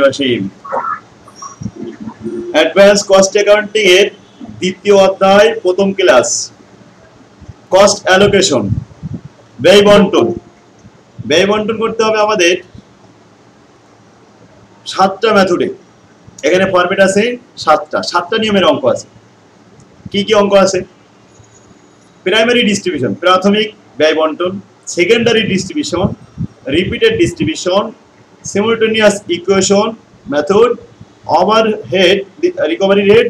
Wasim advance cost accounting এর দ্বিতীয় অধ্যায় প্রথম ক্লাস কস্ট অ্যালোকেশন ব্যয় বন্টন করতে হবে আমাদের 7টা মেথডে এখানে ফরম্যাট আছে 7টা নিয়মের অঙ্ক আছে কি কি অঙ্ক আছে প্রাইমারি ডিস্ট্রিবিউশন প্রাথমিক ব্যয় বন্টন secondary distribution repeated distribution simultaneous equation method overhead recovery rate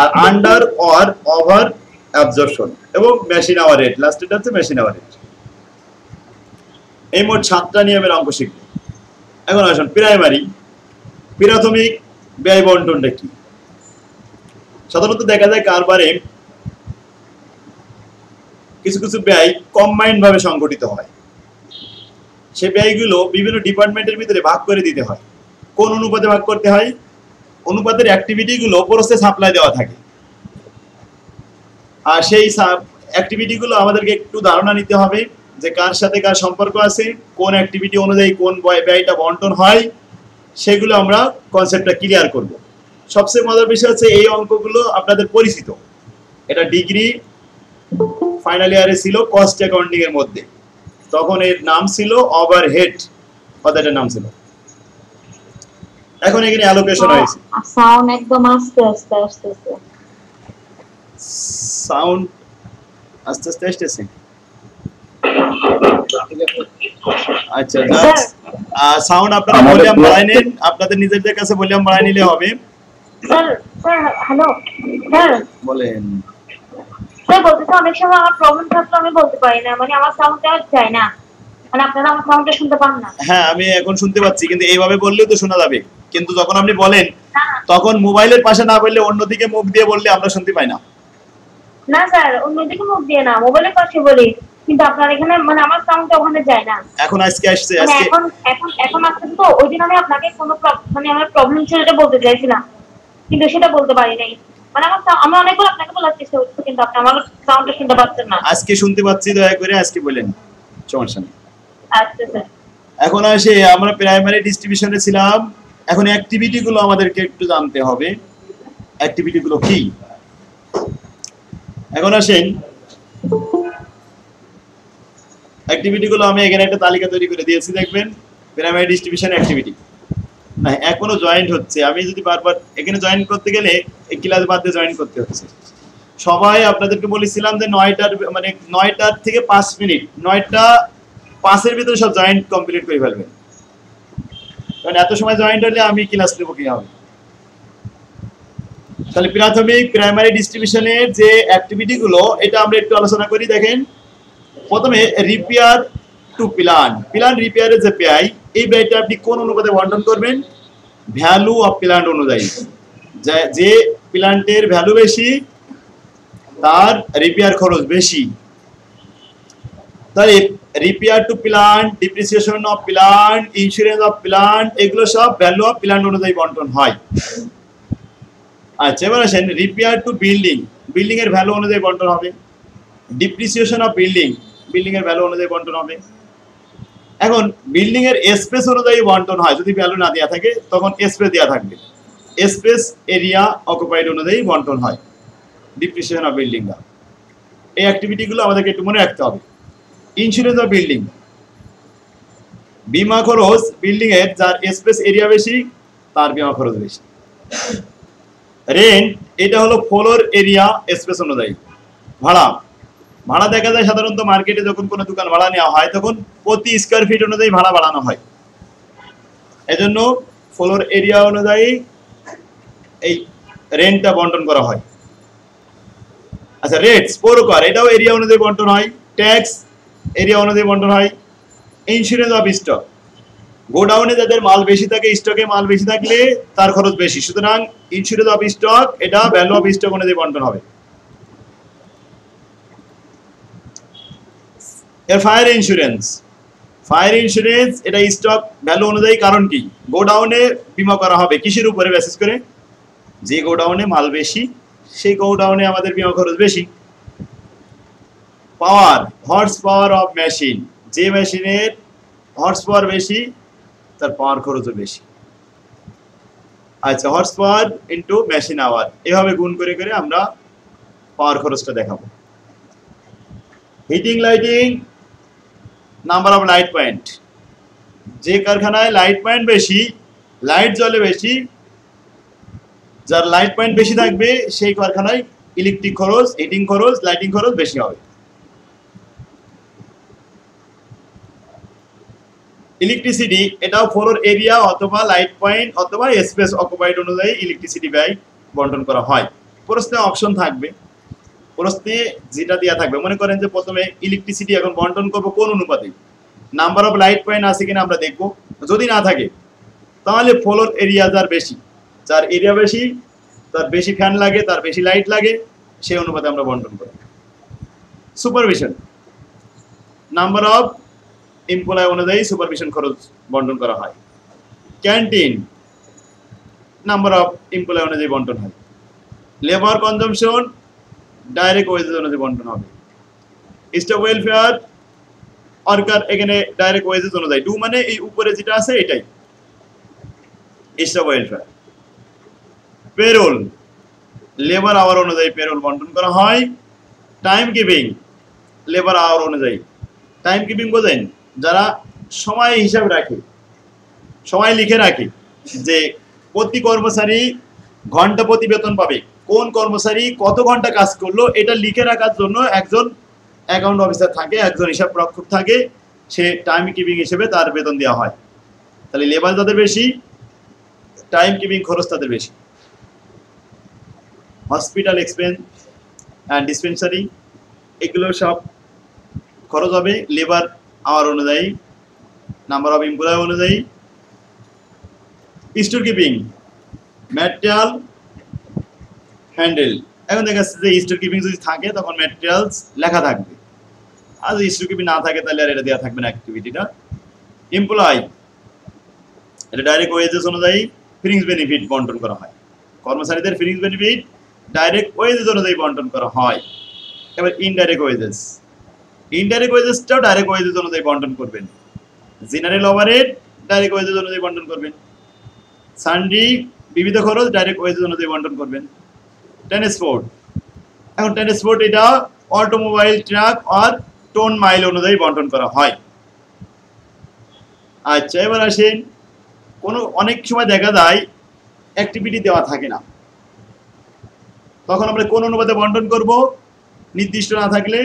আর আন্ডার অর ওভার অ্যাবজর্পশন এবং মেশিন আওয়ার রেট লাস্টেরটা হচ্ছে মেশিন আওয়ার রেট এই মোট 7টা নিয়মের অঙ্ক শিখব এখন আসুন প্রাথমিক ব্যয় বন্টনটা কি সাধারণত দেখা যায় কারবারে কিছু কিছু ব্যয় কম্বাইন্ড ভাবে সংগঠিত হয় সেই ব্যয়গুলো বিভিন্ন ডিপার্টমেন্টের ভিতরে ভাগ করে দিতে হয় কোন অনুপাতে ভাগ করতে হয় অনুপাতের অ্যাক্টিভিটিগুলো প্রসেস সাপ্লাই দেওয়া থাকে আর সেই অ্যাক্টিভিটিগুলো আমাদেরকে একটু ধারণা নিতে হবে যে কার সাথে কার সম্পর্ক আছে কোন অ্যাক্টিভিটি অনুযায়ী কোন ব্যয়টা বন্টন হয় সেগুলো আমরা কনসেপ্টটা ক্লিয়ার করব সবচেয়ে মজার বিষয় হচ্ছে এই অঙ্কগুলো আপনাদের পরিচিত এটা ডিগ্রি ফাইনাল ইয়ারে ছিল কস্ট অ্যাকাউন্টিং এর মধ্যে তখন এর নাম ছিল ওভারহেড কথাটার নাম ছিল এখন এখানে অ্যালোকেশন হয়েছে সাউন্ড একদম আস্তে আস্তে আসতেছে সাউন্ড আস্তে আস্তে আসতেছে আচ্ছা জাস্ট সাউন্ড আপনারা ভলিউম বাড়ায় নিন আপনাদের নিজেদের কাছে ভলিউম বাড়ায় নিলে হবে স্যার হ্যালো স্যার বলেন স্যার বলতে তো অনেক সময় আমার প্রবলেম থাকলে আমি বলতে পারি না মানে আমার সাউন্ডটা যায় না মানে আপনারা আমার সাউন্ডটা শুনতে পান না হ্যাঁ আমি এখন শুনতে পাচ্ছি কিন্তু এইভাবে বললেও তো শোনা যাবে কিন্তু যখন আপনি বলেন তখন মোবাইলের পাশে না বললে অন্যদিকে মুখ দিয়ে বললে আমরা শুনতে পাই না না স্যার অন্যদিকে মুখ দিয়ে না মোবাইলের পাশে বলি কিন্তু আপনার এখানে মানে আমার সাউন্ডটা ওখানে যায় না এখন আজকে আসছে আজকে এখন আসছে তো ওইদিন আমি আপনাকে কোনো মানে আমার প্রবলেম ছিল এটা বলতে চাইছিলাম কিন্তু সেটা বলতে পারি নাই মানে আমি অনেকবার আপনাকে বলার চেষ্টা করছি কিন্তু আপনি আমার সাউন্ডটা শুনতে পাচ্ছেন না আজকে শুনতে পাচ্ছি দয়া করে আজকে বলেন সমস্যা নেই আচ্ছা স্যার এখন আসে আমরা প্রাইমারি ডিস্ট্রিবিউশনে ছিলাম এখন অ্যাক্টিভিটি গুলো আমাদেরকে একটু জানতে হবে অ্যাক্টিভিটি গুলো কি এখন আসেন অ্যাক্টিভিটি গুলো আমি এখানে একটা তালিকা তৈরি করে দিয়েছি দেখবেন প্রাইমারি ডিস্ট্রিবিউশন অ্যাক্টিভিটি না এখনো জয়েন্ট হচ্ছে আমি যদি বারবার এখানে জয়েন করতে গেলে এই ক্লাস বাদ দিয়ে জয়েন করতে হচ্ছে সবাই আপনাদেরকে বলেছিলাম যে 9টার মানে 9টার থেকে 5 মিনিট 9টা 5 এর ভিতরে সব জয়েন্ট কমপ্লিট করে ফেলবেন কারণ এত সময় জয়েন্ট হলে আমি ক্লাস নেব কি হবে তাহলে প্রাথমিক প্রাইমারি ডিস্ট্রিবিউশনের যে অ্যাক্টিভিটি গুলো এটা আমরা একটু আলোচনা করি দেখেন প্রথমে রিপেয়ার টু প্ল্যান রিপেয়ারের যে ব্যয় এই ব্যয়টা আপনি কোন অনুপাতে বন্টন করবেন ভ্যালু অফ প্ল্যান্ট অনুযায়ী যে প্ল্যান্টের ভ্যালু বেশি তার রিপেয়ার খরচ বেশি তাহলে repair to plant depreciation of plant insurance of plant এগুলো সব ভ্যালু অফ প্ল্যান্ট অনুযায়ী বন্টন হয় আচ্ছা এবার আসেন রিপেয়ার টু বিল্ডিং এর ভ্যালু অনুযায়ী বন্টন হবে ডিপ্রিসিয়েশন অফ বিল্ডিং এর ভ্যালু অনুযায়ী বন্টন হবে এখন বিল্ডিং এর স্পেস অনুযায়ী বন্টন হয় যদি ভ্যালু না দেওয়া থাকে তখন স্পেস দেওয়া থাকবে স্পেস এরিয়া অকুপাইড অনুযায়ী বন্টন হয় ডিপ্রিসিয়েশন অফ বিল্ডিংটা এই অ্যাক্টিভিটি গুলো আমাদেরকে একটু মনে রাখতে হবে ইন্স্যুরেন্স অফ বিল্ডিং বীমা খরচ বিল্ডিং এর যার স্পেস এরিয়া বেশি তার বীমা খরচ বেশি রেন্ট এটা হলো ফ্লোর এরিয়া স্পেস অনুযায়ী ভাড়া দেখা যায় সাধারণত মার্কেটে যখন কোনো দোকান ভাড়া নেওয়া হয় তখন প্রতি স্কয়ার ফিট অনুযায়ী ভাড়া বাড়ানো হয় এজন্য ফ্লোর এরিয়া অনুযায়ী এই রেন্টটা বন্টন করা হয় আচ্ছা রেটস পৌরকর এটাও এরিয়া অনুযায়ী বন্টন হয় ট্যাক্স এরিয়া অনুযায়ী বন্টন হয় ইন্স্যুরেন্স অফ স্টক গোডাউনে যাদের মাল বেশি থাকে স্টকে মাল বেশি থাকলে তার খরচ বেশি সুতরাং ইন্স্যুরেন্স অফ স্টক এটা ভ্যালু অফ স্টক অনুযায়ী বন্টন হবে এর ফায়ার ইন্স্যুরেন্স এটা স্টক ভ্যালু অনুযায়ী কারণ কি গোডাউনে বীমা করা হবে কিসের উপরে বেসিস করে যে গোডাউনে মাল বেশি সেই গোডাউনে আমাদের বীমা খরচ বেশি পাওয়ার হর্স পাওয়ার অফ মেশিন যে মেশিনের হর্স পাওয়ার বেশি তার পাওয়ার খরচও বেশি আচ্ছা, horse power into machine hour, এভাবে গুণ করে করে আমরা পাওয়ার খরচটা দেখাবো। Heating lighting, number of light point, যে কারখানায় লাইট পয়েন্ট বেশি, লাইট জ্বলে বেশি, যার লাইট পয়েন্ট বেশি থাকবে সেই কারখানায় ইলেকট্রিক খরচ, হিটিং খরচ, লাইটিং খরচ বেশি হবে। ইলেকট্রিসিটি, এটাও ফ্লোর এরিয়া অথবা লাইট পয়েন্ট অথবা স্পেস অকুপাইড অনুযায়ী ইলেকট্রিসিটি ব্যয় বন্টন করা হয়। প্রশ্নে অপশন থাকবে, প্রশ্নে যেটা দেওয়া থাকবে, মনে করেন যে প্রথমে ইলেকট্রিসিটি এখন বন্টন করবো কোন অনুপাতে, নাম্বার অফ লাইট পয়েন্ট আছে কিনা আমরা দেখবো, যদি না থাকে তাহলে ফ্লোর এরিয়া যার বেশি, যার এরিয়া বেশি, তার বেশি ফ্যান লাগে, তার বেশি লাইট লাগে, সেই অনুপাতে আমরা বন্টন করি। সুপারভিশন, নাম্বার অফ এমপ্লয় অনুযায়ী সুপারভিশন খরচ বন্টন করা হয়। ক্যান্টিন, নাম্বার অফ এমপ্লয় অনুযায়ী বন্টন হয়। লেবার কনজাম্পশন ডাইরেক্ট ওয়েজেস অনুযায়ী বন্টন হবে। স্টাফ ওয়েলফেয়ার, ওয়ার্কার, এখানে ডাইরেক্ট ওয়েজেস অনুযায়ী, ডু মানে এই উপরে যেটা আছে এটাই staff welfare. Payroll, labour hour অনুযায়ী পেরোল বন্টন করা হয়। টাইম কিপিং, লেবার আওয়ার অনুযায়ী। টাইম কিপিং বোঝেন, যারা সময় হিসাব রাখে, সময় লিখে রাখে যে প্রতি কর্মচারী ঘন্টা প্রতি বেতন পাবে, কোন কর্মচারী কত ঘন্টা কাজ করলো, এটা লিখে রাখার জন্য একজন অ্যাকাউন্ট অফিসার থাকে, একজন হিসাব রক্ষক থাকে, সে টাইম কিপিং হিসেবে তার বেতন দেওয়া হয়। তাহলে লেবার যাদের বেশি, টাইম কিপিং খরচ তাদের বেশি। হসপিটাল এক্সপেন্স অ্যান্ড ডিসপেন্সারি, এগুলো সব খরচ হবে লেবার আওয়ার অনুযায়ী, নাম্বার অফ এমপ্লয় অনুযায়ী। স্টোর কিপিং, ম্যাটেরিয়াল হ্যান্ডেল, এখন দেখা যাচ্ছে যে স্টোর কিপিং যদি থাকে তখন ম্যাটেরিয়ালস লেখা থাকবে, আর যদি স্টোর কিপিং না থাকে তাহলে আর এটা দেওয়া থাকবে না অ্যাক্টিভিটিটা। এমপ্লয়, এটা ডাইরেক্ট ওয়েজেস অনুযায়ী ফ্রিংস বেনিফিট বন্টন করা হয়, কর্মচারীদের ফ্রিংস বেনিফিট ডাইরেক্ট ওয়েজেস অনুযায়ী বন্টন করা হয়। এবার ইনডাইরেক্ট ওয়েজেস, ইনডাইরেক্ট ওয়েজেসটাও ডাইরেক্ট ওয়েজেস অনুযায়ী বন্টন করবেন। জেনারেল ওভারহেড ডাইরেক্ট ওয়েজেস অনুযায়ী বন্টন করবেন। সানডি, বিবিধ খরচ ডাইরেক্ট ওয়েজেস অনুযায়ী বন্টন করবেন। ট্রান্সপোর্ট, এখন ট্রান্সপোর্ট এটা অটোমোবাইল, ট্রাক আর টন মাইল অনুযায়ী বন্টন করা হয়। আচ্ছা, এবার আসেন, অনেক সময় দেখা যায় অ্যাক্টিভিটি দেওয়া থাকে না, তখন আমরা কোন অনুপাতে বন্টন করব, নির্দিষ্ট না থাকলে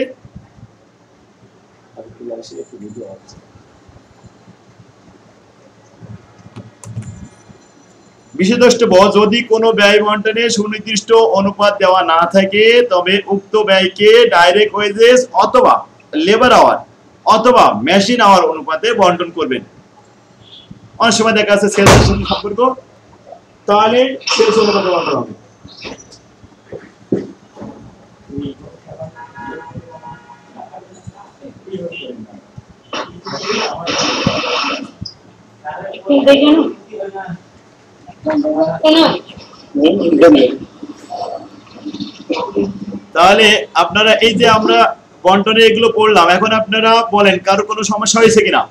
বিশেষদ্রষ্টব্য, যদি কোনো ব্যয় বন্টনে সুনির্দিষ্ট অনুপাত দেওয়া না থাকে তবে উক্ত ব্যয়কে ডাইরেক্ট ওয়েজেস অথবা লেবার আওয়ার অথবা মেশিন আওয়ার অনুপাতে বন্টন করবেন। অনেক সময় দেখা যাচ্ছে সেলসের সঙ্গে সম্পর্ক, তাহলে সেলস অনুপাতে বন্টন হবে। তাহলে আপনারা এই যে আমরা বন্টনে এগুলো পড়লাম, এখন আপনারা বলেন কারো কোনো সমস্যা হয়েছে কিনা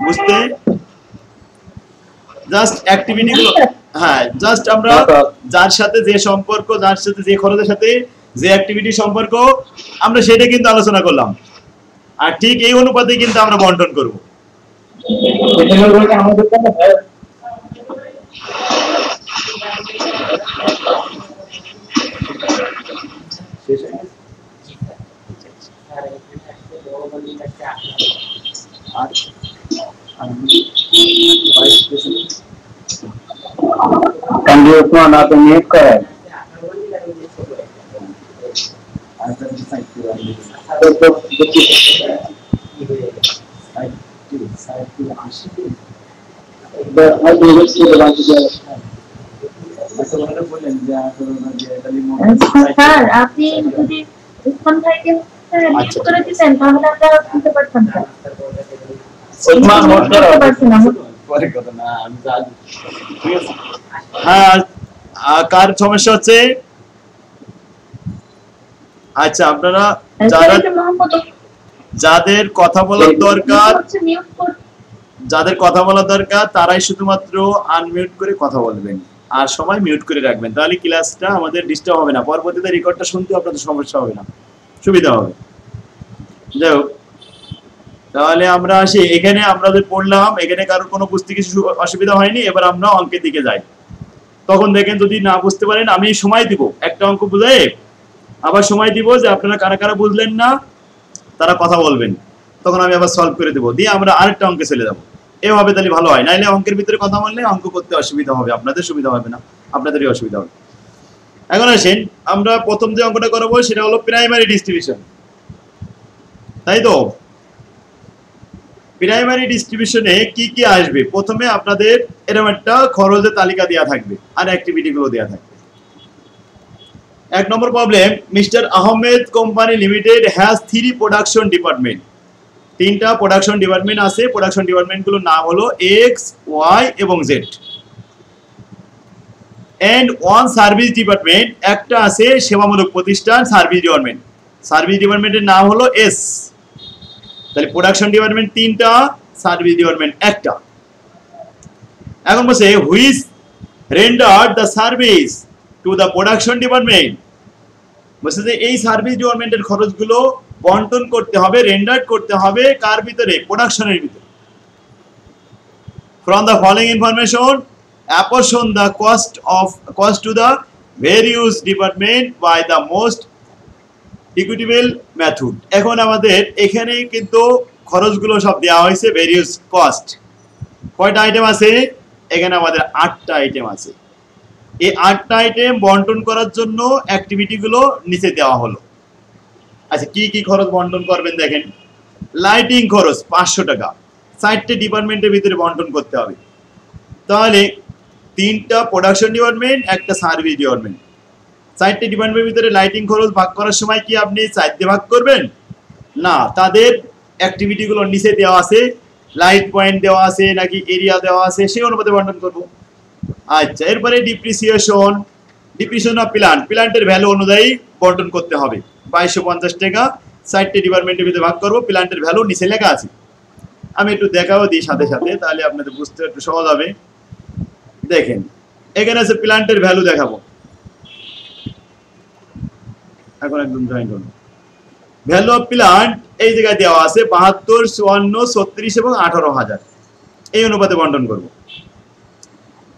বুঝতে? জাস্ট অ্যাক্টিভিটি গুলো, হ্যাঁ, জাস্ট আমরা যার সাথে যে সম্পর্ক, যার সাথে যে খরচের সাথে যে অ্যাক্টিভিটি সম্পর্ক, আমরা সেটা কিন্তু আলোচনা করলাম, আর ঠিক এই অনুপাতে কিন্তু আমরা বন্টন করব। স্যার, আপনি যদি উৎপন্ন থেকে লিস্ট করে দিতেন তাহলে আমরা বুঝতে পারতাম। হ্যাঁ, কার সমস্যা হচ্ছে? আচ্ছা, আপনারা যাদের কথা বলার দরকার, যাদের কথা বলা দরকার তারাই শুধুমাত্র আনমিউট করে কথা বলবেন, আর সময় মিউট করে রাখবেন, তাহলে ক্লাসটা আমাদের ডিস্টার্ব হবে না, পরবর্তীতে রেকর্ডটা শুনতে আপনাদের সমস্যা হবে না, সুবিধা হবে। যাই হোক, তাহলে আমরা আসি এখানে, আমরা যে পড়লাম এখানে কারোর কোনো বুঝতে কিছু অসুবিধা হয়নি। এবার আমরা অঙ্কের দিকে যাই। তখন দেখেন যদি না বুঝতে পারেন আমি সময় দিব, একটা অঙ্ক বুঝাই আবার সময় দিব যে আপনারা কারা কারা বুঝলেন না তারা কথা বলবেন, তখন আমি আবার সলভ করে দেবো, দিয়ে আমরা আরেকটা অঙ্কে চলে যাবো। এভাবে তাহলে ভালো হয়, নাইলে অঙ্কের ভিতরে কথা বললে অঙ্ক করতে অসুবিধা হবে, আপনাদের সুবিধা হবে না, আপনাদেরই অসুবিধা হবে। এখন আসেন আমরা প্রথম যে অঙ্কটা করাবো সেটা হলো প্রাইমারি ডিস্ট্রিবিউশন, তাই তো? প্রাইমারি ডিস্ট্রিবিউশনে কি কি আসবে? প্রথমে আপনাদের এরকম একটা খরচের তালিকা দেওয়া থাকবে আর অ্যাক্টিভিটি গুলো দেওয়া থাকবে। 1 নম্বর problem, mister Ahmed company limited has 3 production department. 3টা প্রোডাকশন ডিপার্টমেন্ট আছে। প্রোডাকশন ডিপার্টমেন্ট গুলোর নাম হলো এক্স, ওয়াই এবং জেড। এন্ড 1 সার্ভিস ডিপার্টমেন্ট, একটা আছে সেবামূলক প্রতিষ্ঠান সার্ভিস ডিপার্টমেন্ট। সার্ভিস ডিপার্টমেন্টের নাম হলো এস। তাহলে প্রোডাকশন ডিপার্টমেন্ট 3টা, সার্ভিস ডিপার্টমেন্ট একটা। এখন বলছে which render the service to the production department. বলছে যে এই সার্ভিস ডিপার্টমেন্টের খরচগুলো বন্টন করতে হবে, রেন্ডার করতে হবে কার ভিতরে? প্রোডাকশনের ভিতরে। From the following information apportion the cost to the various department by the most equitable method। এখন আমাদের এখানে কিন্তু খরচগুলো সব দেওয়া হয়েছে, ভেরিয়াস কস্ট। কয়টা আইটেম আছে? এখানে আমাদের 8টা আইটেম আছে। এই 8টা আইটেম বন্টন করার জন্য অ্যাক্টিভিটি গুলো নিচে দেওয়া হলো। আচ্ছা, কি কি খরচ বন্টন করবেন দেখেন। লাইটিং খরচ 500 টাকা, 4টে ডিপার্টমেন্টের ভিতরে বন্টন করতে হবে। তাহলে 3টা প্রোডাকশন ডিপার্টমেন্ট, একটা সার্ভিস ডিপার্টমেন্ট, 4টে ডিপার্টমেন্টের ভিতরে লাইটিং খরচ ভাগ করার সময় কি আপনি 4 দিয়ে ভাগ করবেন? না, তাদের অ্যাক্টিভিটি গুলো নিচে দেওয়া আছে, লাইট পয়েন্ট দেওয়া আছে নাকি এরিয়া দেওয়া আছে, সেই অনুপাতে বন্টন করব। আচ্ছা, এরপরে ডিপ্রিসিয়েশন অফ প্ল্যান্টের ভ্যালু অনুযায়ী বন্টন করতে হবে। 2250 টাকা 4টে ডিপার্টমেন্টের ভিতরে ভাগ করব। প্ল্যান্টের ভ্যালু নিচে লেখা আছে, আমি একটু দেখাও দিই সাথে সাথে, তাহলে আপনাদের বুঝতে একটু সহজ হবে। দেখেন এখানে আছে প্ল্যান্টের ভ্যালু দেখাবো, এখন একদম জয়েন করুন। ভ্যালু অফ প্ল্যান্ট এই জায়গায় দেওয়া আছে 72, 54, 36 এবং 18,000, এই অনুপাতে বন্টন করব।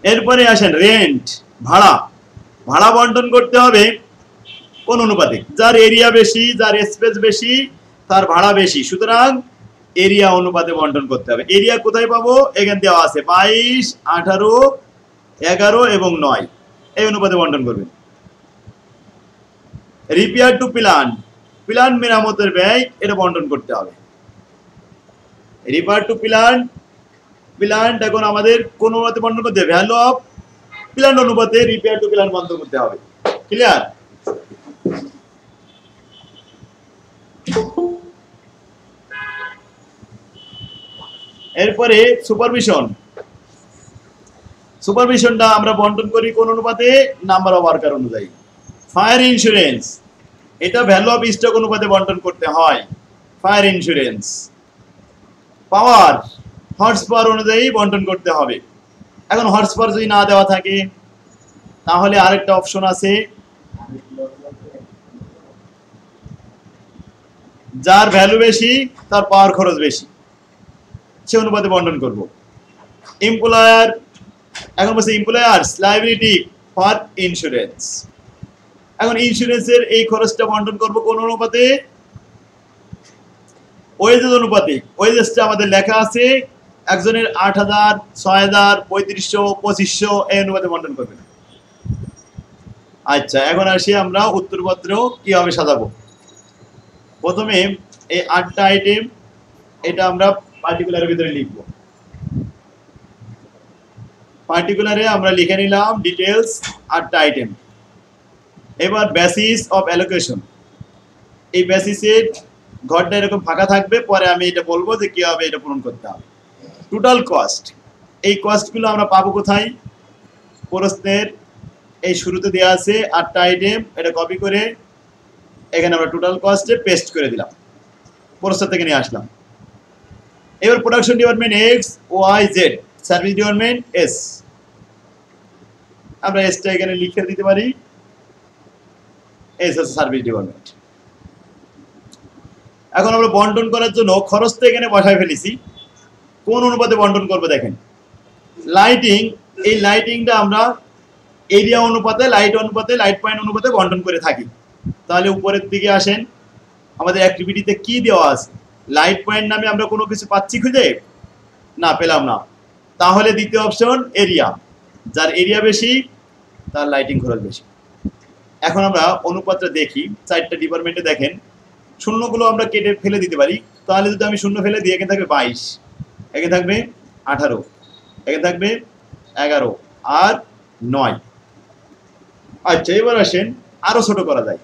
এরপরে আসেন রেন্ট, ভাড়া বন্টন করতে হবে কোন অনুপাতে? যার এরিয়া বেশি, যার স্পেস বেশি, তার ভাড়া বেশি, সুতরাং এরিয়া অনুপাতে বন্টন করতে হবে। এরিয়া কোথায় পাবো? এখানে দেওয়া আছে 22, 18, 11 এবং 9, এই অনুপাতে বন্টন করবেন। রিপেয়ার টু প্ল্যান্ট মেরামতের ব্যয়, এটা বন্টন করতে হবে। রিপেয়ার টু প্ল্যান্ট এখন আমাদের কোন অনুপাতে বন্টন করতে হবে? ভ্যালু অফ প্ল্যান্ট অনুপাতে রিপেয়ার টু প্ল্যান্ট বন্টন করতে হবে। ক্লিয়ার? এরপরে সুপারভিশনটা আমরা বন্টন করি কোন অনুপাতে? নাম্বার অফ ওয়ার্কার অনুযায়ী। ফায়ার ইন্স্যুরেন্স, এটা ভ্যালু অফ স্টক অনুপাতে বন্টন করতে হয়। Fire insurance. Power, horse power অনুযায়ী বন্টন করতে হবে। এখন হর্স পাওয়ার যদি না দেওয়া থাকে তাহলে আরেকটা অপশন আছে, যার ভ্যালু বেশি তার পাওয়ার খরচ বেশি, সে অনুপাতে বন্টন করব। এমপ্লয়ার, এখন বলছে এমপ্লয়ার্স লায়াবিলিটি ফর ইন্স্যুরেন্স। এখন ইন্স্যুরেন্সের এই খরচটা বন্টন করব কোন অনুপাতে? ওয়েজেস অনুপাতে। ওয়েজেসটা আমাদের লেখা আছে, একজনের 8,000, 6,000, 3500, 2500, এই অনুপাতে বন্টন করবেন। আচ্ছা, এখন আসি আমরা উত্তরপত্র কিভাবে সাজাবো। প্রথমে এই 8টা আইটেম, এটা আমরা পার্টিকুলারের ভিতরে লিখব। পার্টিকুলারে আমরা লিখে নিলাম ডিটেলস 8টা আইটেম। এবার বেসিস অফ অ্যালোকেশন, এই বেসিসের ঘরটা এরকম ফাঁকা থাকবে, পরে আমি এটা বলবো যে কিভাবে এটা পূরণ করতে হবে। টোটাল কস্ট, এই কস্টগুলো আমরা পাবো কোথায়? প্রশ্নের এই শুরুতে দেওয়া আছে 8টা আইটেম, এটা কপি করে এখানে আমরা টোটাল কস্টে পেস্ট করে দিলাম, প্রশ্ন থেকে নিয়ে আসলাম। এবার production department X Y Z, service department S, আমরা এসটা এখানে লিখে দিতে পারি, এস হচ্ছে সার্ভিস ডিপার্টমেন্ট। এখন আমরা বন্টন করার জন্য খরচটা এখানে বসায় ফেলেছি। কোন অনুপাতে বন্টন করবো দেখেন, লাইটিং, এই লাইটিংটা আমরা এরিয়া অনুপাতে, লাইট অনুপাতে, লাইট পয়েন্ট অনুপাতে বন্টন করে থাকি। তাহলে উপরের দিকে আসেন, আমাদের অ্যাক্টিভিটিতে কি দেওয়া আছে, লাইট পয়েন্ট নামে আমরা কোনো কিছু পাচ্ছি খুঁজে? না, পেলাম না। তাহলে দ্বিতীয় অপশন এরিয়া, যার এরিয়া বেশি তার লাইটিং খরচ বেশি। এখন আমরা অনুপাতটা দেখি, 4টা ডিপার্টমেন্টে দেখেন শূন্যগুলো আমরা কেটে ফেলে দিতে পারি। তাহলে যদি আমি শূন্য ফেলে দিই, এখানে থাকবে 22, এখানে থাকবে 18, এখানে থাকবে 11 আর 9। আচ্ছা, এবার আসেন আরো ছোট করা যায়।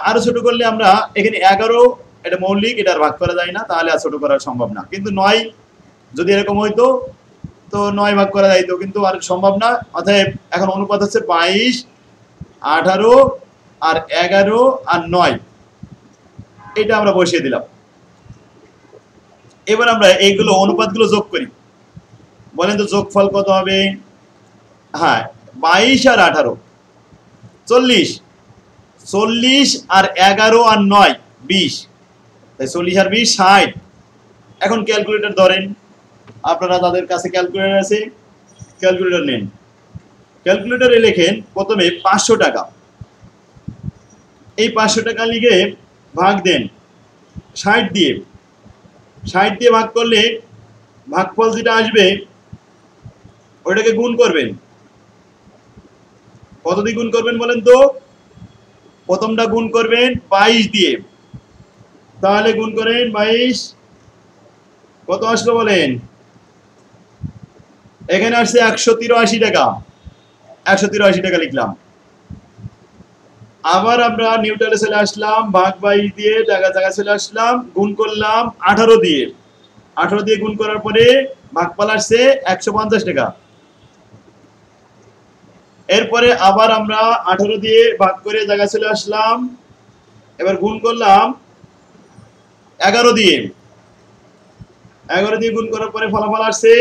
আরো ছোট করলে আমরা এখানে 11, এটা মৌলিক, এটা আর ভাগ করা যায় না, তাহলে আর ছোট করা সম্ভব না। কিন্তু 9 যদি এরকম হইতো তো 9 ভাগ করা যাইতো, কিন্তু আর সম্ভব না। অতএব এখন অনুপাত হচ্ছে 22, 18 আর 11 আর 9, এটা আমরা বসিয়ে দিলাম। এবার আমরা এইগুলো অনুপাতগুলো যোগ করি, বলেন তো যোগফল কত হবে? হ্যাঁ, 22 আর 18 40, 40 আর 11 আর 9 20, তাই 40 আর 20 60। এখন ক্যালকুলেটর ধরেন, আপনারা তাদের কাছে ক্যালকুলেটর আছে, ক্যালকুলেটর নেন। ক্যালকুলেটরে লেখেন প্রথমে 500 টাকা, এই 500 টাকা লিখে ভাগ দেন 60 দিয়ে, 60 দিয়ে ভাগ করলে ভাগফল যেটা আসবে ওইটাকে গুণ করবেন। কত দিয়ে গুণ করবেন বলেন তো? প্রথমটা গুণ করবেন 22 দিয়ে, তাহলে গুণ করেন 22, কত আসলো বলেন? এখানে আসছে 183 টাকা, 183 টাকা লিখলাম। আবার আমরা নিউট্রালে চলে আসলাম, ভাগ 22 দিয়ে জায়গা চলে আসলাম, গুণ করলাম 18 দিয়ে, 18 দিয়ে গুণ করার পরে ভাগফল আসছে 150 টাকা। এরপরে আবার আমরা 18 দিয়ে ভাগ করে জায়গা চলে আসলাম, এবার গুণ করলাম 11 দিয়ে, 11 দিয়ে গুণ করার পরে ফলাফল আসছে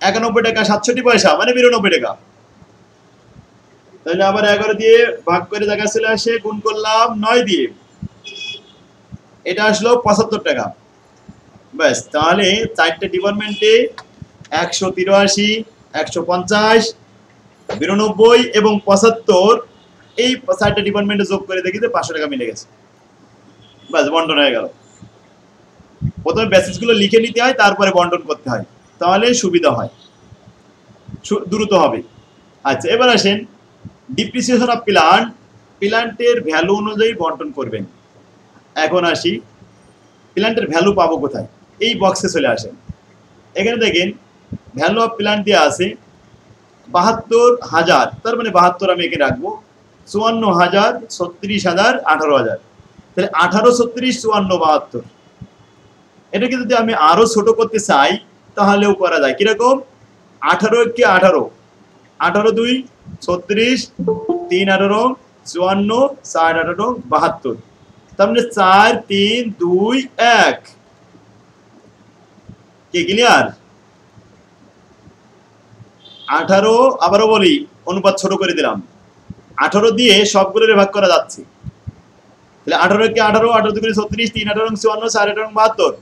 91 টাকা 67 পয়সা, মানে 92 টাকা। তাহলে আবার 11 দিয়ে ভাগ করে জায়গা চলে আসে, গুণ করলাম 9 দিয়ে, এটা আসলো 75 টাকা। ব্যাস, তাহলে 4টে ডিপার্টমেন্টে 183, 150, 92 এবং 75, এই 4টে ডিপার্টমেন্টে যোগ করে দেখি যে 500 টাকা মিলে গেছে। ব্যাস, বন্টন হয়ে গেল। প্রথমে বেসিসগুলো লিখে নিতে হয়, তারপরে বন্টন করতে হয়, তাহলে সুবিধা হয়, দ্রুত হবে। আচ্ছা, এবার আসেন ডিপ্রিসিয়েশন অফ প্ল্যান্ট, প্ল্যান্টের ভ্যালু অনুযায়ী বন্টন করবেন। এখন আসি, প্ল্যান্টের ভ্যালু পাবো কোথায়? এই বক্সে চলে আসেন, এখানে দেখেন ভ্যালু অফ প্ল্যান্ট দেওয়া আছে 72,000, তার মানে 72 আমি এখানে রাখবো, 54,000, 36,000, 18,000, তাহলে 18, 36, 54, 72। এটাকে যদি আমি আরো ছোট করতে চাই তাহলেও করা যায়। কিরকম? 18 কে 18, 18 2 36, 3 18, 54, 4 18, 72, তার মানে 4 3 2 1। কি ক্লিয়ার? 18, আবারও বলি, অনুপাত ছোট করে দিলাম, 18 দিয়ে সবগুলোরে ভাগ করা যাচ্ছে, তাহলে 18 কে 18, 18 2 36, 3 18, 54, 4 18, 72,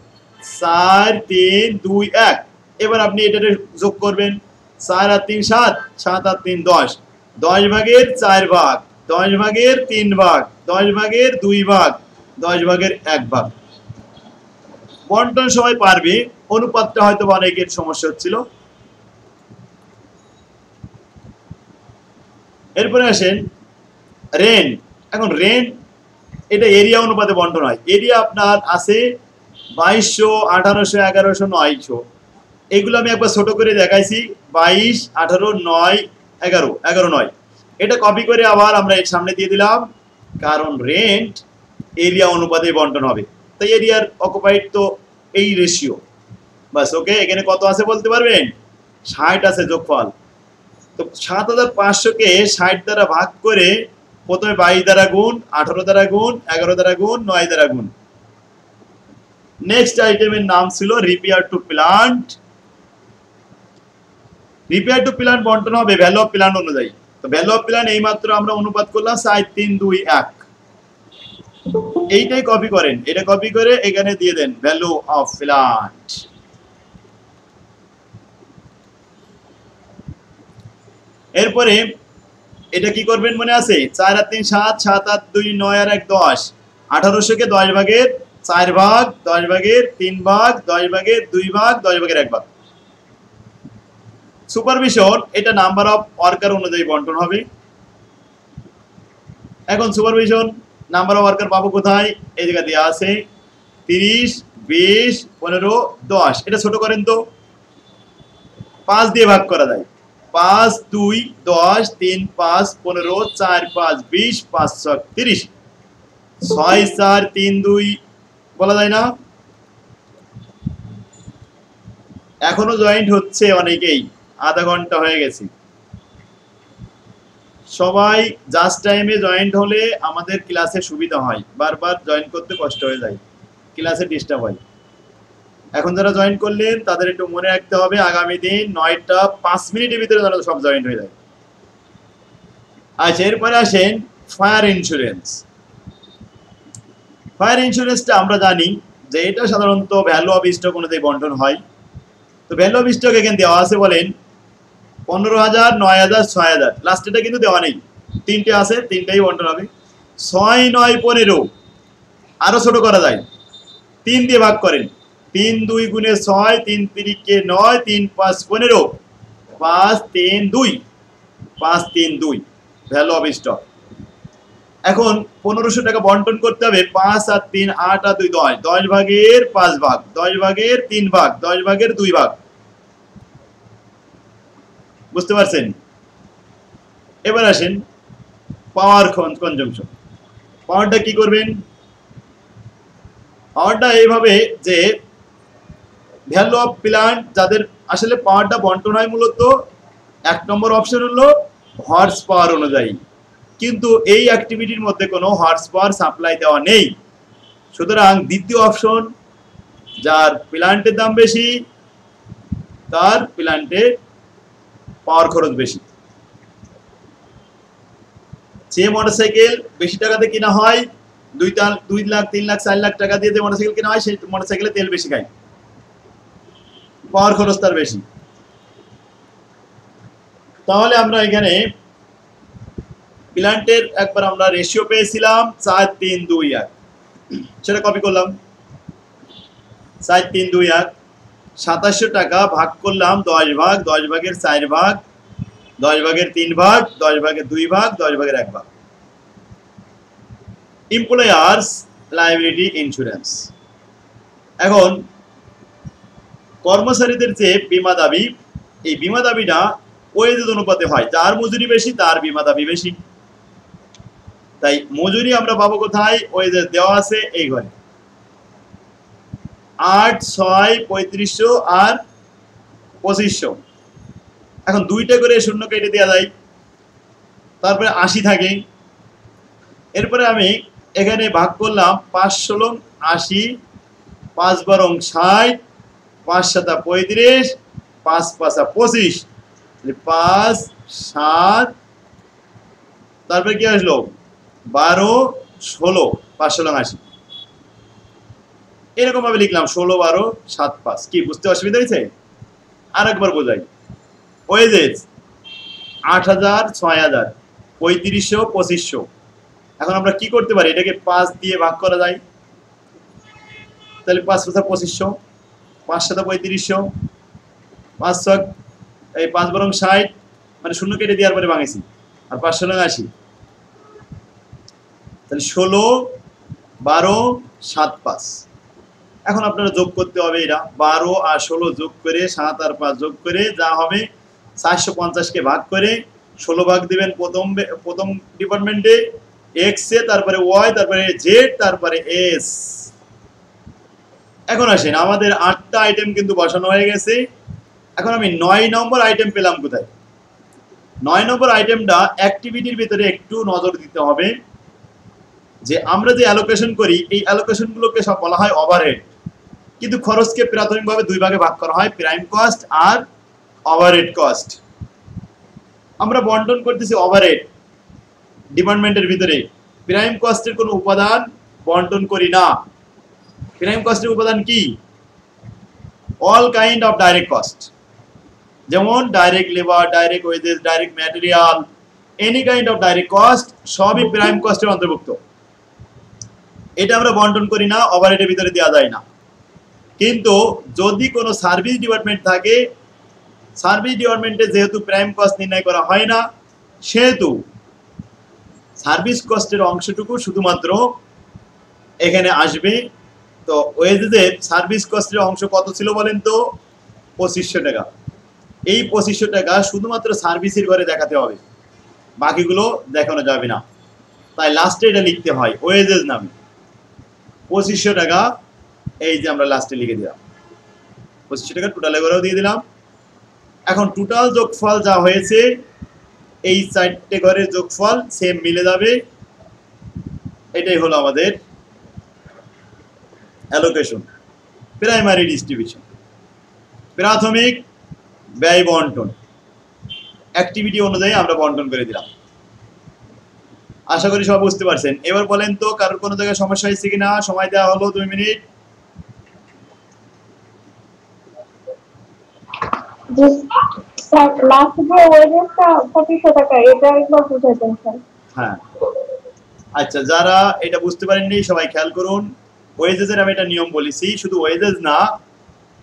4 3 2 1। এবার আপনি এটা যোগ করবেন, 4 আর 3 7, 7 আর 3 10, 10 ভাগের 4 ভাগ, 10 ভাগের 3 ভাগ, 10 ভাগের 2 ভাগ, 10 ভাগের 1 ভাগ। বন্টন সবাই পারবে, অনুপাতটা হয়তো অনেকের সমস্যা হচ্ছিল। এরপরে আসেন রেন্ট। এখন রেন্ট এটা এরিয়া অনুপাতে বন্টন হয়। এরিয়া আপনার আছে 2200, 1800, 1100, 900, এগুলো আমি একবার ছোট করে দেখাইছি, 22, 18, 9, 11, 11, 9। এটা কপি করে আবার আমরা এর সামনে দিয়ে দিলাম, কারণ রেন্ট এরিয়া অনুপাতে বন্টন হবে, তাই এরিয়ার অকুপাইড তো এই রেশিও। বাস, ওকে। এখানে কত আছে বলতে পারবেন? 60 আছে যোগফল। তো 7500 কে 60 দ্বারা ভাগ করে প্রথমে 22 দ্বারা গুণ, 18 দ্বারা গুণ, 11 দ্বারা গুণ, 9 দ্বারা গুণ, নেক্সট আইটেমের নাম ছিল repair to plant. Repair to plant বন্টন হবে ভ্যালু অফ প্ল্যান্ট অনুযায়ী। তো ভ্যালু অফ প্ল্যান্ট এইমাত্র আমরা অনুপাত করলাম 4 3 2 1। এইটাই কপি করেন, এটা কপি করে এখানে দিয়ে দেন ভ্যালু অফ প্ল্যান্ট। এরপরে এটা কি করবেন মনে আছে? 4 আর 3 7, 7 আর 2 9 আর 1 10। 1800 কে 10 ভাগের 4 ভাগ, 10 ভাগের 3 ভাগ, 10 ভাগের 2 ভাগ, 10 ভাগের 1 ভাগ। সুপারভিশন এটা নাম্বার অফ ওয়ার্কার অনুযায়ী বন্টন হবে। এখন সুপারভিশন নাম্বার অফ ওয়ার্কার পাবো কোথায়? এই জায়গা দেওয়া আছে 30 20 15 10। এটা ছোট করেন তো, 5 দিয়ে ভাগ করা যায়। 5 2 10 3 5 15 4 5 20 5 6 30 6 4 3 2 বলা যায় না? এখনো জয়েন্ট হচ্ছে অনেকেই, আধা ঘন্টা হয়ে গেছে। সবাই জাস্ট টাইমে জয়েন্ট হলে আমাদের ক্লাসে সুবিধা হয়, বারবার জয়েন করতে কষ্ট হয়ে যায়, ক্লাসে ডিস্টার্ব হয়। এখন যারা জয়েন করলেন তাদের একটু মনে রাখতে হবে আগামী দিন 9টা 5 মিনিটের ভিতরে তারা সব জয়েন হয়ে যায়। আচ্ছা, এরপরে আসেন ফায়ার ইন্স্যুরেন্স। ফায়ার ইন্স্যুরেন্সটা আমরা জানি যে এটা সাধারণত ভ্যালু অফ স্টক অনুযায়ী বন্টন হয়। তো ভ্যালু অফ স্টক এখানে দেওয়া আছে বলেন 15,000 9,000 6,000। লাস্টেটা কিন্তু দেওয়া নেই, 3টে আছে, 3টাই বন্টন হবে। 6 9 15 আরো ছোট করা যায়, 3 দিয়ে ভাগ করেন। 3 2 গুণে 6, 3 3 কে 9, 3 5 15, 5 3 2, 5 3 2 ভ্যালু অফ স্টক। এখন 1500 টাকা বন্টন করতে হবে। 5 আর 3 8 আর 2 10, 10 ভাগের 5 ভাগ, 10 ভাগের 3 ভাগ, 10 ভাগের 2 ভাগ। বুঝতে পারছেন? এবার আসেন পাওয়ার কনজাম্পশন। পাওয়ারটা কি করবেন? পাওয়ারটা এইভাবে যে ভ্যালু অফ প্ল্যান্ট যাদের আসলে পাওয়ারটা বন্টন হয় মূলত 1 নম্বর অপশন হলো হর্স পাওয়ার অনুযায়ী, কিন্তু এই অ্যাক্টিভিটির মধ্যে কোনো হর্স পাওয়ার সাপ্লাই দেওয়া নেই। সুতরাং দ্বিতীয় অপশন, যার প্ল্যান্টের দাম বেশি তার প্ল্যান্টের পাওয়ার খরচ বেশি। যে মোটরসাইকেল বেশি টাকাতে কিনা হয়, 2 লাখ 3 লাখ 4 লাখ টাকা দিয়ে যে মোটরসাইকেল কিনা হয়, সেই মোটরসাইকেলে তেল বেশি খায়, পাওয়ার খরচ তার বেশি। তাহলে আমরা এখানে প্ল্যান্টের একবার আমরা রেশিও পেয়েছিলাম 4 3 2 1, সেটা কপি করলাম। 4 3 2 1, 2700 টাকা ভাগ করলাম 10 ভাগ, 10 ভাগের 4 ভাগ, 10 ভাগের 3 ভাগ, 10 ভাগের 2 ভাগ, 10 ভাগের 1 ভাগ। Employers liability insurance. এখন কর্মচারীদের যে বীমা দাবি, এই বীমা দাবিটা ওয়েজেস অনুপাতে হয়, যার মজুরি বেশি তার বীমা দাবি বেশি। তাই মজুরি আমরা পাবো কোথায়? ওয়েজেস দেওয়া আছে এই ঘরে 8 6 3500 আর 2500। এখন 2টা করে শূন্য কেটে দেওয়া যায়, তারপরে 80 থাকে। এরপরে আমি এখানে ভাগ করলাম 5 16 80, 5 12 60, 5 7 35, 5 5 25, 5 7, তারপরে কি আসলো 12 16, 5 16 80। এরকম ভাবে লিখলাম 16 12 7 5। কি বুঝতে অসুবিধা হয়েছে? আর একবার বোঝাই। ওয়েজেস 8000 6000 3500 2500। এখন আমরা কি করতে পারি? এটাকে 5 দিয়ে ভাগ করা যায়, তাহলে 5 5 2500, 5 7 3500, 5 6 এই 5 12 60, মানে শূন্য কেটে দেওয়ার পরে ভাঙেছি, আর 5 16 80, তাহলে 16 12 7 5। এখন আপনারা যোগ করতে হবে, এটা 12 আর 16 যোগ করে 7 আর 5 যোগ করে যা হবে 450 কে ভাগ করে 16 ভাগ দিবেন প্রথম ডিপার্টমেন্টে এক্স এ, তারপরে ওয়াই, তারপরে জেড, তারপরে এস। এখন আসেন আমাদের 8টা আইটেম কিন্তু বসানো হয়ে গেছে। এখন আমি 9 নম্বর আইটেম পেলাম কোথায়? 9 নম্বর আইটেমটা অ্যাক্টিভিটির ভিতরে একটু নজর দিতে হবে, যে আমরা যে অ্যালোকেশন করি এই অ্যালোকেশনগুলোকে সব বলা হয় ওভারহেড। কিন্তু খরচকে প্রাথমিকভাবে দুই ভাগে ভাগ করা হয়, প্রাইম কস্ট আর ওভারহেড কস্ট। আমরা বন্টন করতেছি ওভারহেড ডিপার্টমেন্টের ভিতরে, প্রাইম কস্টের কোনো উপাদান বন্টন করি না। প্রাইম কস্টের উপাদান কি? All kind of direct cost, যেমন direct labour, direct wages, direct material, any kind of direct cost সবই প্রাইম কস্টের অন্তর্ভুক্ত। এটা আমরা বন্টন করি না, ওভারহেডের ভিতরে দেওয়া যায় না। কিন্তু যদি কোনো সার্ভিস ডিপার্টমেন্ট থাকে, সার্ভিস ডিপার্টমেন্টে যেহেতু প্রাইম কস্ট নির্ণয় করা হয় না, সেহেতু সার্ভিস কস্টের অংশটুকু শুধুমাত্র এখানে আসবে। তো ওয়েজেসের সার্ভিস কস্টের অংশ কত ছিল বলেন তো? 2500 টাকা। এই 2500 টাকা শুধুমাত্র সার্ভিসের ঘরে দেখাতে হবে, বাকিগুলো দেখানো যাবে না। তাই লাস্টে এটা লিখতে হয় ওয়েজেস নামে, 2500 টাকা। এই যে আমরা লাস্টে লিখে দিলাম 2500 টাকা, টোটাল এবারেও দিয়ে দিলাম। এখন টোটাল যোগফল যা হয়েছে, এই 4টে ঘরের যোগফল সেম মিলে যাবে। এটাই হলো আমাদের অ্যালোকেশন, প্রাইমারি ডিস্ট্রিবিউশন, প্রাথমিক ব্যয় বন্টন। অ্যাক্টিভিটি অনুযায়ী আমরা বন্টন করে দিলাম। আশা করি সব বুঝতে পারছেন। এবার বলেন তো কারোর কোনো জায়গায় সমস্যা হয়েছে কিনা? সময় দেওয়া হলো 2 মিনিট। হ্যাঁ, আচ্ছা, যারা এটা বুঝতে পারেননি সবাই খেয়াল করুন। ওয়েজেসের আমি এটা নিয়ম বলেছি, শুধু ওয়েজেস না,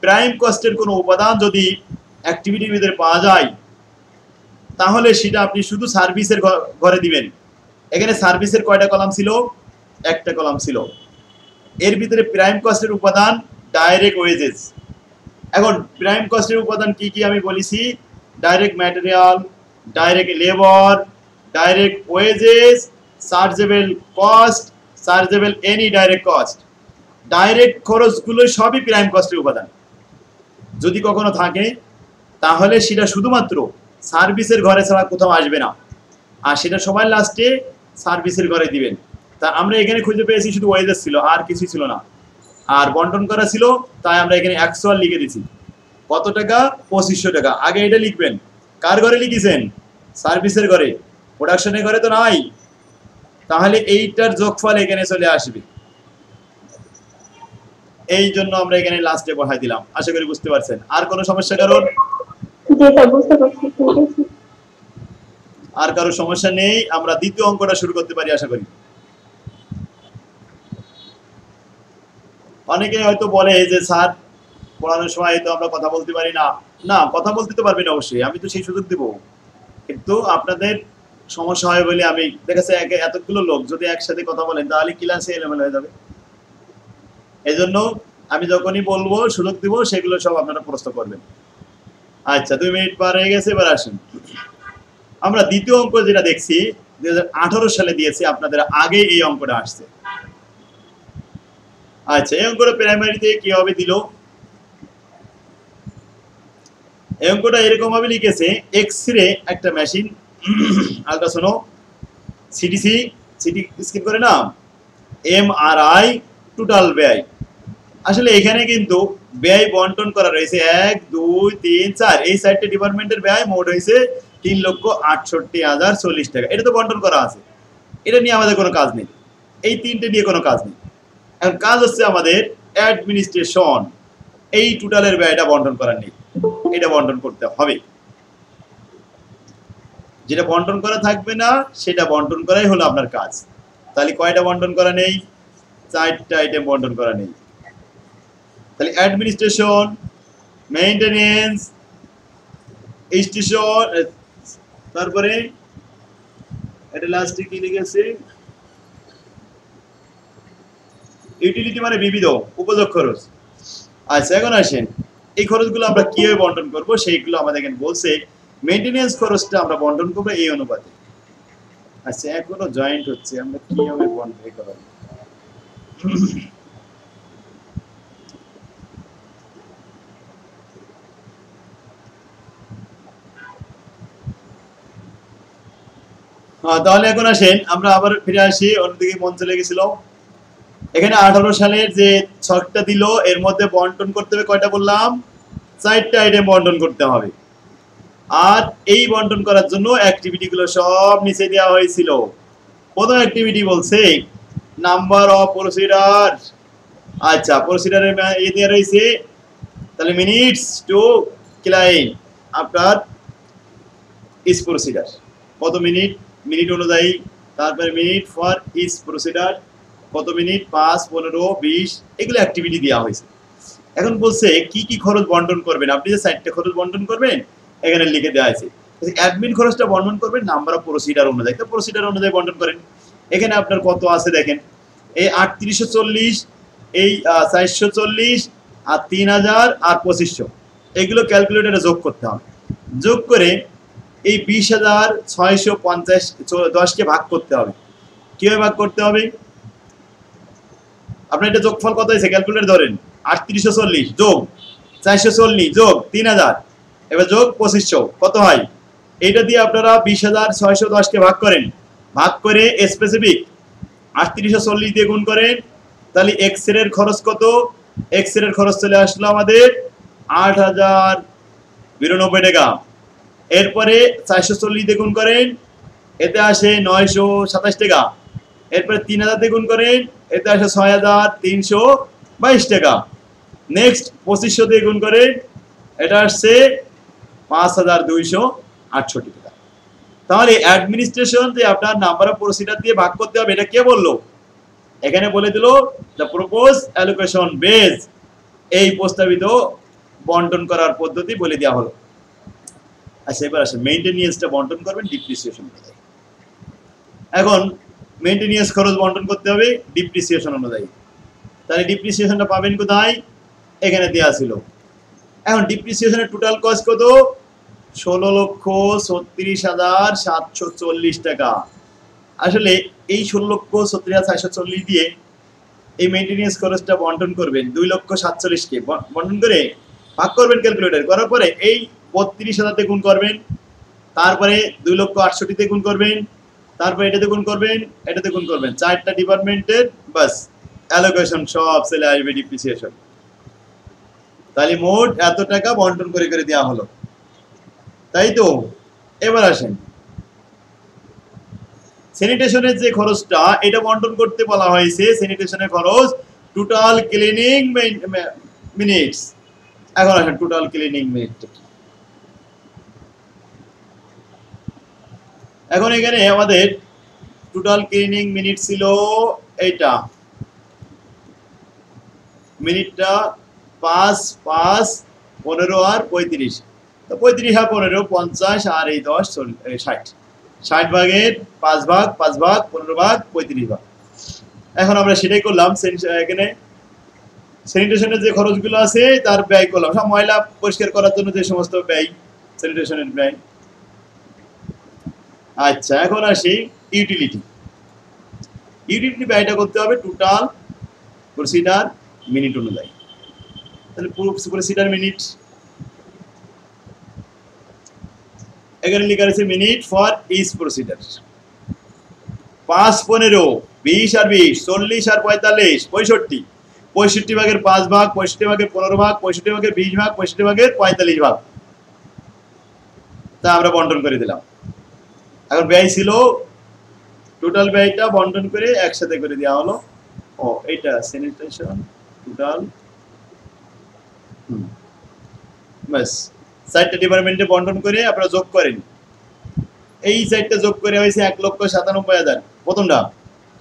প্রাইম কস্টের কোনো উপাদান যদি অ্যাক্টিভিটির ভিতরে পাওয়া যায়, তাহলে সেটা আপনি শুধু সার্ভিসের ঘরে দিবেন। এখানে সার্ভিসের কয়টা কলাম ছিল? একটা কলাম ছিল। এর ভিতরে প্রাইম কস্টের উপাদান ডাইরেক্ট ওয়েজেস। এখন প্রাইম কস্টের উপাদান কি কি আমি বলেছি? Direct material, direct labour, direct wages, chargeable cost, chargeable any direct cost. Direct খরচগুলো সবই প্রাইম কস্টের উপাদান। যদি কখনো থাকে তাহলে সেটা শুধুমাত্র সার্ভিসের ঘরে ছাড়া কোথাও আসবে না, আর সেটা সবার লাস্টে সার্ভিসের ঘরে দিবেন। তা আমরা এখানে খুঁজে পেয়েছি শুধু ওয়েজেস ছিল, আর কিছু ছিল না। আর বন্টন করা ছিল, তাই আমরা এখানে অ্যাকচুয়াল লিখে দিছি। কত টাকা? 2500 টাকা। আগে এটা লিখবেন। কার ঘরে লিখেছেন? সার্ভিসের ঘরে। প্রোডাকশনের ঘরে তো নাই, তাহলে এইটার যোগফল এখানে চলে আসবে। এই জন্য আমরা এখানে লাস্টে বসাই দিলাম। আশা করি বুঝতে পারছেন। আর কোনো সমস্যা কারণ? আর কারো সমস্যা নেই? আমরা দ্বিতীয় অঙ্কটা শুরু করতে পারি আশা করি। অনেকে হয়তো বলে যে স্যার পড়ানোর সময় তো আমরা কথা বলতে পারি না। না, কথা বলতে তো পারবেন অবশ্যই, আমি তো সেই সুযোগ দেব। কিন্তু আপনাদের সমস্যা হয় বলে আমি দেখেছি এতগুলো লোক যদি একসাথে কথা বলেন তাহলে ক্লাসে এলোমেলো হয়ে যাবে। এই জন্য আমি যখনই বলবো সুযোগ দিব, সেগুলো সব আপনারা প্রশ্ন করবেন। আচ্ছা, 2 মিনিট পার হয়ে গেছে, এবার আসেন। আমরা দ্বিতীয় অঙ্ক যেটা দেখছি 2018 সালে দিয়েছি, আপনাদের আগে এই অঙ্কটা আসছে। আচ্ছা, এই অঙ্কটা প্রাইমারিতে কিভাবে দিল? এই অঙ্কটা এরকম ভাবে লিখেছে, এক্স-রে একটা machine, ultrasono, CTC, CT scan করে না, এমআরআই, টোটাল ব্যয়। আসলে এখানে কিন্তু ব্যয় বন্টন করা রয়েছে 1, 2, 3, 4, এই 4টে ডিপার্টমেন্টের ব্যয় মোট হয়েছে 3,68,040 টাকা। এটা তো বন্টন করা আছে, এটা নিয়ে আমাদের কোনো কাজ নেই। এই 3টে নিয়ে কোনো কাজ নেই। এখন কাজ হচ্ছে আমাদের অ্যাডমিনিস্ট্রেশন। এই টোটালের ব্যয়টা বন্টন করা নেই, এটা বন্টন করতে হবে। যেটা বন্টন করা থাকবে না সেটা বন্টন করাই হলো আপনার কাজ। তাহলে কয়টা বন্টন করা নেই? 4টা আইটেম বন্টন করা নেই। তাহলে অ্যাডমিনিস্ট্রেশন, মেইনটেনেন্স, স্টেশন, তারপরে এটা লাস্টে কি লিখেছে? ইউটিলিটি মানে বিবিধ উপযোগ খরচ। আচ্ছা, এখন আসেন এই খরচগুলো আমরা কিভাবে বন্টন করব সেইগুলো আমাদের এখানে বলছে। মেইনটেনেন্স খরচটা আমরা বন্টন করবো এই অনুপাতে। আচ্ছা, এখনো জয়েন্ট হচ্ছে, আমরা কিভাবে বন্টন করব? তাহলে এখন আসেন আমরা আবার ফিরে আসি, অন্যদিকে মন চলে গেছিল। এখানে 18 সালের যে ছকটা দিল এর মধ্যে বন্টন করতে হবে কয়টা বললাম, 4টা আইটেম বন্টন করতে হবে। আর এই বন্টন করার জন্য অ্যাক্টিভিটি গুলো সব নিচে দেওয়া হয়েছিল। প্রথম অ্যাক্টিভিটি বলছে নাম্বার অফ প্রসিডার। আচ্ছা, প্রসিডারের এই দেওয়া রয়েছে, তাহলে মিনিটস টু ক্লাইম আপনার ইস প্রসিডার কত মিনিট, মিনিট অনুযায়ী। তারপরে মিনিট ফর ইস প্রসিডার কত মিনিট, 5, 15, 20, এগুলো অ্যাক্টিভিটি দেওয়া হয়েছে। এখন বলছে কি কি খরচ বন্টন করবেন, আপনি যে 4টে খরচ বন্টন করবেন এখানে লিখে দেওয়া আছে। অ্যাডমিন খরচটা বন্টন করবেন নাম্বার অফ প্রসিডার অনুযায়ী, তো প্রসিডার অনুযায়ী বন্টন করেন। এখানে আপনার কত আছে দেখেন, এই 3840, এই 440, আর 3000 আর 2500, এগুলো ক্যালকুলেটরে যোগ করতে হবে। যোগ করে এই 20,650 10কে ভাগ করতে হবে। কিভাবে ভাগ করতে হবে, আপনার এটা যোগফল কত হয়েছে ক্যালকুলেটর ধরেন, 3840 যোগ 440 যোগ 3000 এবার যোগ 2500 কত হয়, এইটা দিয়ে আপনারা 20,610কে ভাগ করেন। ভাগ করে স্পেসিফিক 3840 দিয়ে গুণ করেন, তাহলে এক্স এর খরচ কত, এক্স এর খরচ চলে আসলো আমাদের 8,092 টাকা। এরপরে 440 দিয়ে গুণ করেন, এতে আসে 927 টাকা। এরপরে 3000 দিয়ে গুণ করেন, এতে আসে 6,322 টাকা। নেক্সট 2500 দিয়ে গুণ করেন, এটা আসছে 5,268 টাকা। তাহলে অ্যাডমিনিস্ট্রেশন যে আপনার নাম্বার অফ প্রসিডার দিয়ে ভাগ করতে হবে, এটা কে বললো, এখানে বলে দিল দ্য প্রপোজ অ্যালোকেশন বেস, এই প্রস্তাবিত বন্টন করার পদ্ধতি বলে দেওয়া হলো। আচ্ছা, এবার আসে মেইনটেনেন্সটা বন্টন করবেন ডিপ্রিসিয়েশন অনুযায়ী। এখন মেইনটেনেন্স খরচ বন্টন করতে হবে ডিপ্রিসিয়েশন অনুযায়ী। তাহলে ডিপ্রিসিয়েশনটা পাবেন কোথায়, এখানে দেওয়া ছিল। এখন ডিপ্রিসিয়েশনের টোটাল কস্ট কত, 16,36,740 টাকা। আসলে এই 16,36,740 দিয়ে এই মেইনটেনেন্স খরচটা বন্টন করবেন 2,47,000কে বন্টন করে ভাগ করবেন ক্যালকুলেটর করার পরে এই 32,000 দিয়ে গুণ করবেন, তারপরে 2,68,000 দিয়ে গুণ করবেন, তারপরে এটাতে গুণ করবেন, এটাতে গুণ করবেন, 4টা ডিপার্টমেন্টের বাস অ্যালোকেশন সব চলে আসবে ডিপ্রিসিয়েশন। তাহলে মোট এত টাকা বন্টন করে করে দেওয়া হলো, তাই তো। এবার আসেন স্যানিটেশনের যে খরচটা, এটা বন্টন করতে বলা হয়েছে। স্যানিটেশনের খরচ টোটাল ক্লিনিং মিনিটস। এখন আসেন টোটাল ক্লিনিং মিনিট। এখন এখানে আমাদের টোটাল ক্লিনিং মিনিট ছিল এইটা, মিনিটটা 5, 5, 15 আর 35। তো 35 আর 15 50 আর এই 10 60, 60 ভাগের 5 ভাগ, 5 ভাগ, 15 ভাগ, 35 ভাগ। এখন আমরা সেটাই করলাম। এখানে স্যানিটেশনের যে খরচগুলো আছে তার ব্যয় করলাম, সব ময়লা পরিষ্কার করার জন্য যে সমস্ত ব্যয়, স্যানিটেশনের ব্যয়। আচ্ছা, এখন আসি ইউটিলিটি। ইউটিলিটি ব্যয়টা করতে হবে টোটাল প্রসিডার মিনিট অনুযায়ী। তাহলে পুরো প্রসিডার মিনিট, এখানে লেখা আছে মিনিট ফর ইচ প্রসিডার। 5, 15, 20 আর 20, 40 আর 45, 65, 65 ভাগের 5 ভাগ, 65 ভাগের 15 ভাগ, 65 ভাগের 20 ভাগ, 65 ভাগের 45 ভাগ, তা আমরা বন্টন করে দিলাম। এখন ব্যয় ছিল, টোটাল ব্যয়টা বন্টন করে একসাথে করে দেওয়া হলো। ও এইটা স্যানিটেশন টোটাল, বাস 4টা ডিপার্টমেন্টে বন্টন করে আপনারা যোগ করেন। এই 4টা যোগ করে হয়েছে 1,97,000। প্রথমটা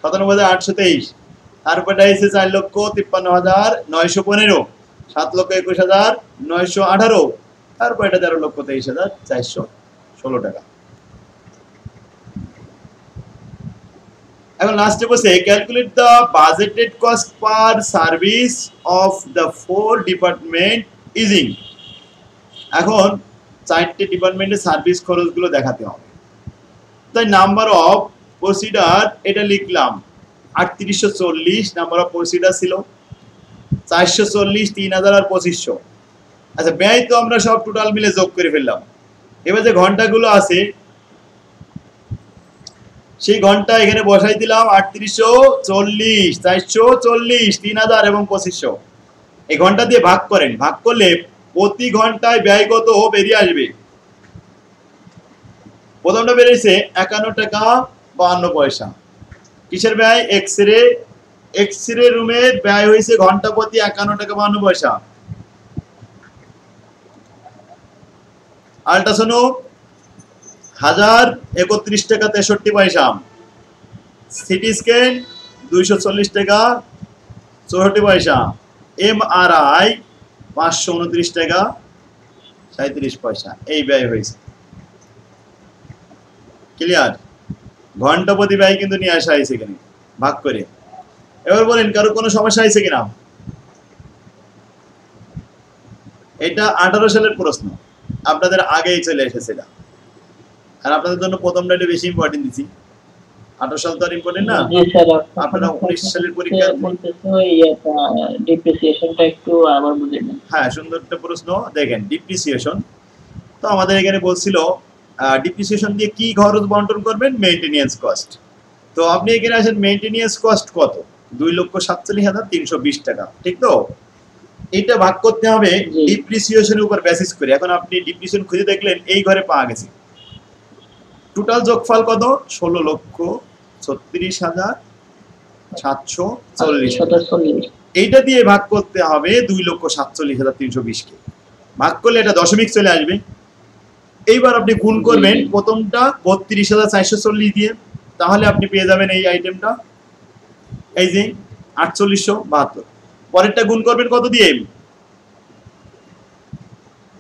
97,823, তারপরটা হয়েছে 4,53,915, 7,21,918, তারপর এটা 13,23,416 টাকা। এখন লাস্টে বসে calculate the budgeted cost per service of the 4 department using. এখন 4টে ডিপার্টমেন্টের সার্ভিস খরচগুলো দেখাতে হবে। তাই নাম্বার অফ প্রসিডার এটা লিখলাম 3840 নাম্বার অফ প্রসিডার ছিল, 440, 3000 আর 2500। আচ্ছা, ব্যয় তো আমরা সব টোটাল মিলে যোগ করে ফেললাম। এবার যে ঘন্টাগুলো আছে সেই ঘন্টা এখানে বসাই দিলাম 3840, 440, 3000 এবং 2500। এই ঘন্টা দিয়ে ভাগ করেন, ভাগ করলে প্রতি ঘন্টায় ব্যয় কত বেরিয়ে আসবে। প্রথমটা বেরিয়েছে 51 টাকা 52 পয়সা। কিসের ব্যয়? এক্স-রে। এক্স-রে রুমের ব্যয় হয়েছে ঘন্টা প্রতি 51 টাকা 52 পয়সা। আল্ট্রাসাউন্ড 1031 টাকা 63 পয়সা। সিটি স্ক্যান 240 টাকা 64 পয়সা। এমআরআই 529 টাকা 37 পয়সা। এই ব্যয় হয়েছে। ক্লিয়ার? ঘন্টা প্রতি ব্যয় কিন্তু নিয়ে আসা হয়েছে এখানে ভাগ করে। এবার বলেন কারো কোনো সমস্যা হয়েছে কিনা? এটা 18 সালের প্রশ্ন, আপনাদের আগেই চলে এসেছে এটা। আর আপনাদের জন্য প্রথমটা একটু বেশি ইম্পর্টেন্ট দিছি। 18 সাল তো আর ইম্পর্টেন্ট না। আপনারা 19 সালের পরীক্ষা ডিপ্রিসিয়েশনটা একটু আবার বুঝিয়ে দেন। হ্যাঁ, সুন্দর একটা প্রশ্ন। দেখেন ডিপ্রিসিয়েশন তো আমাদের এখানে বলছিল ডিপ্রিসিয়েশন দিয়ে কি খরচ বন্টন করবেন? Maintenance cost. তো আপনি এখানে আসেন মেইনটেনেন্স কস্ট কত? 2,47,320 টাকা, ঠিক তো? এটা ভাগ করতে হবে ডিপ্রিসিয়েশনের উপর বেসিস করে। এখন আপনি ডিপ্রিসিয়েশন খুঁজে দেখলেন এই ঘরে পাওয়া গেছে। টোটাল যোগফল কত? 16,36,740। এইটা দিয়ে ভাগ করতে হবে 2,47,320 কে। ভাগ করলে এটা দশমিক চলে আসবে। এইবার আপনি গুণ করবেন প্রথমটা 32,440 দিয়ে, তাহলে আপনি পেয়ে যাবেন এই আইটেমটা, এই যে 4872। পরেরটা গুণ করবেন কত দিয়ে?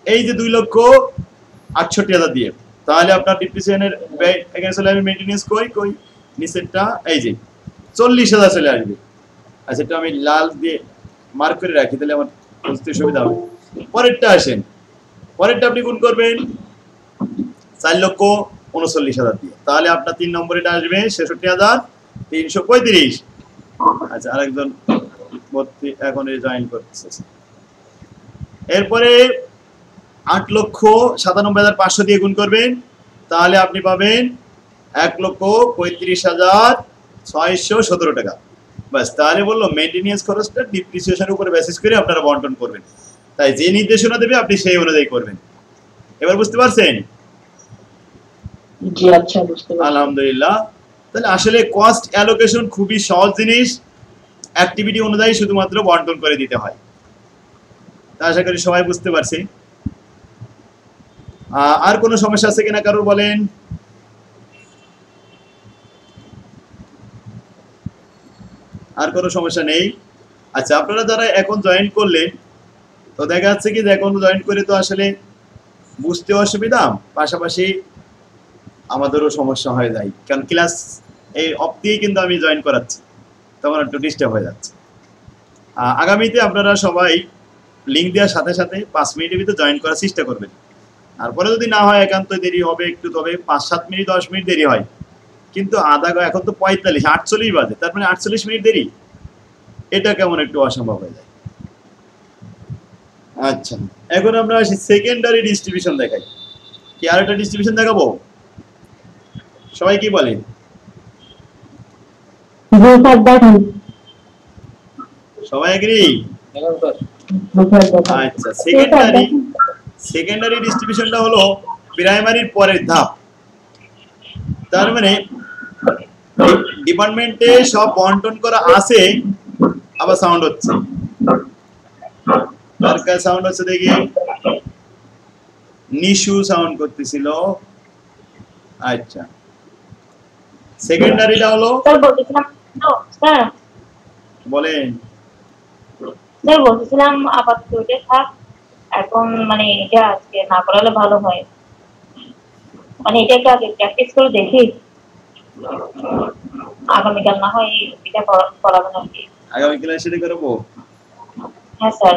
এই যে 2,68,000 দিয়ে, তাহলে আপনার ডিপ্রিসিয়েশনের ব্যয় এখানে চলে আসবে। মেইনটেনেন্স কই নিচেরটা এই যে 40,000 চলে আসবে। আচ্ছা, এটা আমি লাল দিয়ে মার্ক করে রাখি, তাহলে আমার বুঝতে সুবিধা হবে। পরেরটা আসেন, পরেরটা আপনি গুণ করবেন 4,39,000 দিয়ে, তাহলে আপনার 3 নম্বরেটা আসবে 66,335। আচ্ছা, আরেকজন ভর্তি এখন জয়েন করতেছে। এরপরে 8,97,500 দিয়ে গুণ করবেন, তাহলে আপনি পাবেন 1,35,617 টাকা। বাস, তাহলে বললো মেইনটেনেন্স খরচটা ডিপ্রিসিয়েশনের উপরে বেসিস করে আপনারা বন্টন করবেন। তাই যে নির্দেশনা দেবে আপনি সেই অনুযায়ী করবেন। এবার বুঝতে পারছেন? জি, আচ্ছা, বুঝতে পারছি। আলহামদুলিল্লাহ। তাহলে আসলে কস্ট অ্যালোকেশন খুবই সহজ জিনিস, অ্যাক্টিভিটি অনুযায়ী শুধুমাত্র বন্টন করে দিতে হয়। তা আশা করি সবাই বুঝতে পারছি। আর কোনো সমস্যা আছে কিনা কারোর বলেন? আর কোনো সমস্যা নেই? আচ্ছা, আপনারা যারা এখন জয়েন করলেন, তো দেখা যাচ্ছে কি এখন জয়েন করে তো আসলে বুঝতে অসুবিধা, পাশাপাশি আমাদেরও সমস্যা হয়ে যায়, কারণ ক্লাস এই অফ দিয়ে কিন্তু আমি জয়েন করাচ্ছি, তখন একটু ডিস্টার্ব হয়ে যাচ্ছে। আগামীতে আপনারা সবাই লিঙ্ক দেওয়ার সাথে সাথে 5 মিনিটের ভিতরে জয়েন করার চেষ্টা করবেন। আর পরে যদি না হয় একান্ত দেরি হবে একটু, তবে 5-7 মিনিট 10 মিনিট দেরি হয়, কিন্তু এখন তো 48 বাজে, তার মানে 48 মিনিট দেরি, এটা কেমন একটু অসম্ভব হয়ে যায়। আচ্ছা, এখন আমরা আসি সেকেন্ডারি ডিস্ট্রিবিউশন দেখাই। কি আর একটা ডিস্ট্রিবিউশন দেখাবো? সবাই কি বলেন? সবাই এগ্রি? আচ্ছা, সেকেন্ডারি ডিস্ট্রিবিউশনটা হলো প্রাইমারির পরের ধাপ। তার মানে ডিপার্টমেন্টে সব বন্টন করা আছে, আবার সাউন্ড হচ্ছে, কার কার সাউন্ড হচ্ছে দেখি? নিশু সাউন্ড করতেছিল। আচ্ছা, সেকেন্ডারিটা হলো স্যার বলতেছিলাম স্যার বলেন। স্যার বলতেছিলাম আপাতত ওইটা থাক, এখন মানে এটা আজকে না করালে ভালো হয়, মানে এটাকে আগে প্র্যাকটিস করে দেখি, আগামীকাল না হয় এটা করাবো নাকি? আগামীকাল সেটা করবো। হ্যাঁ স্যার।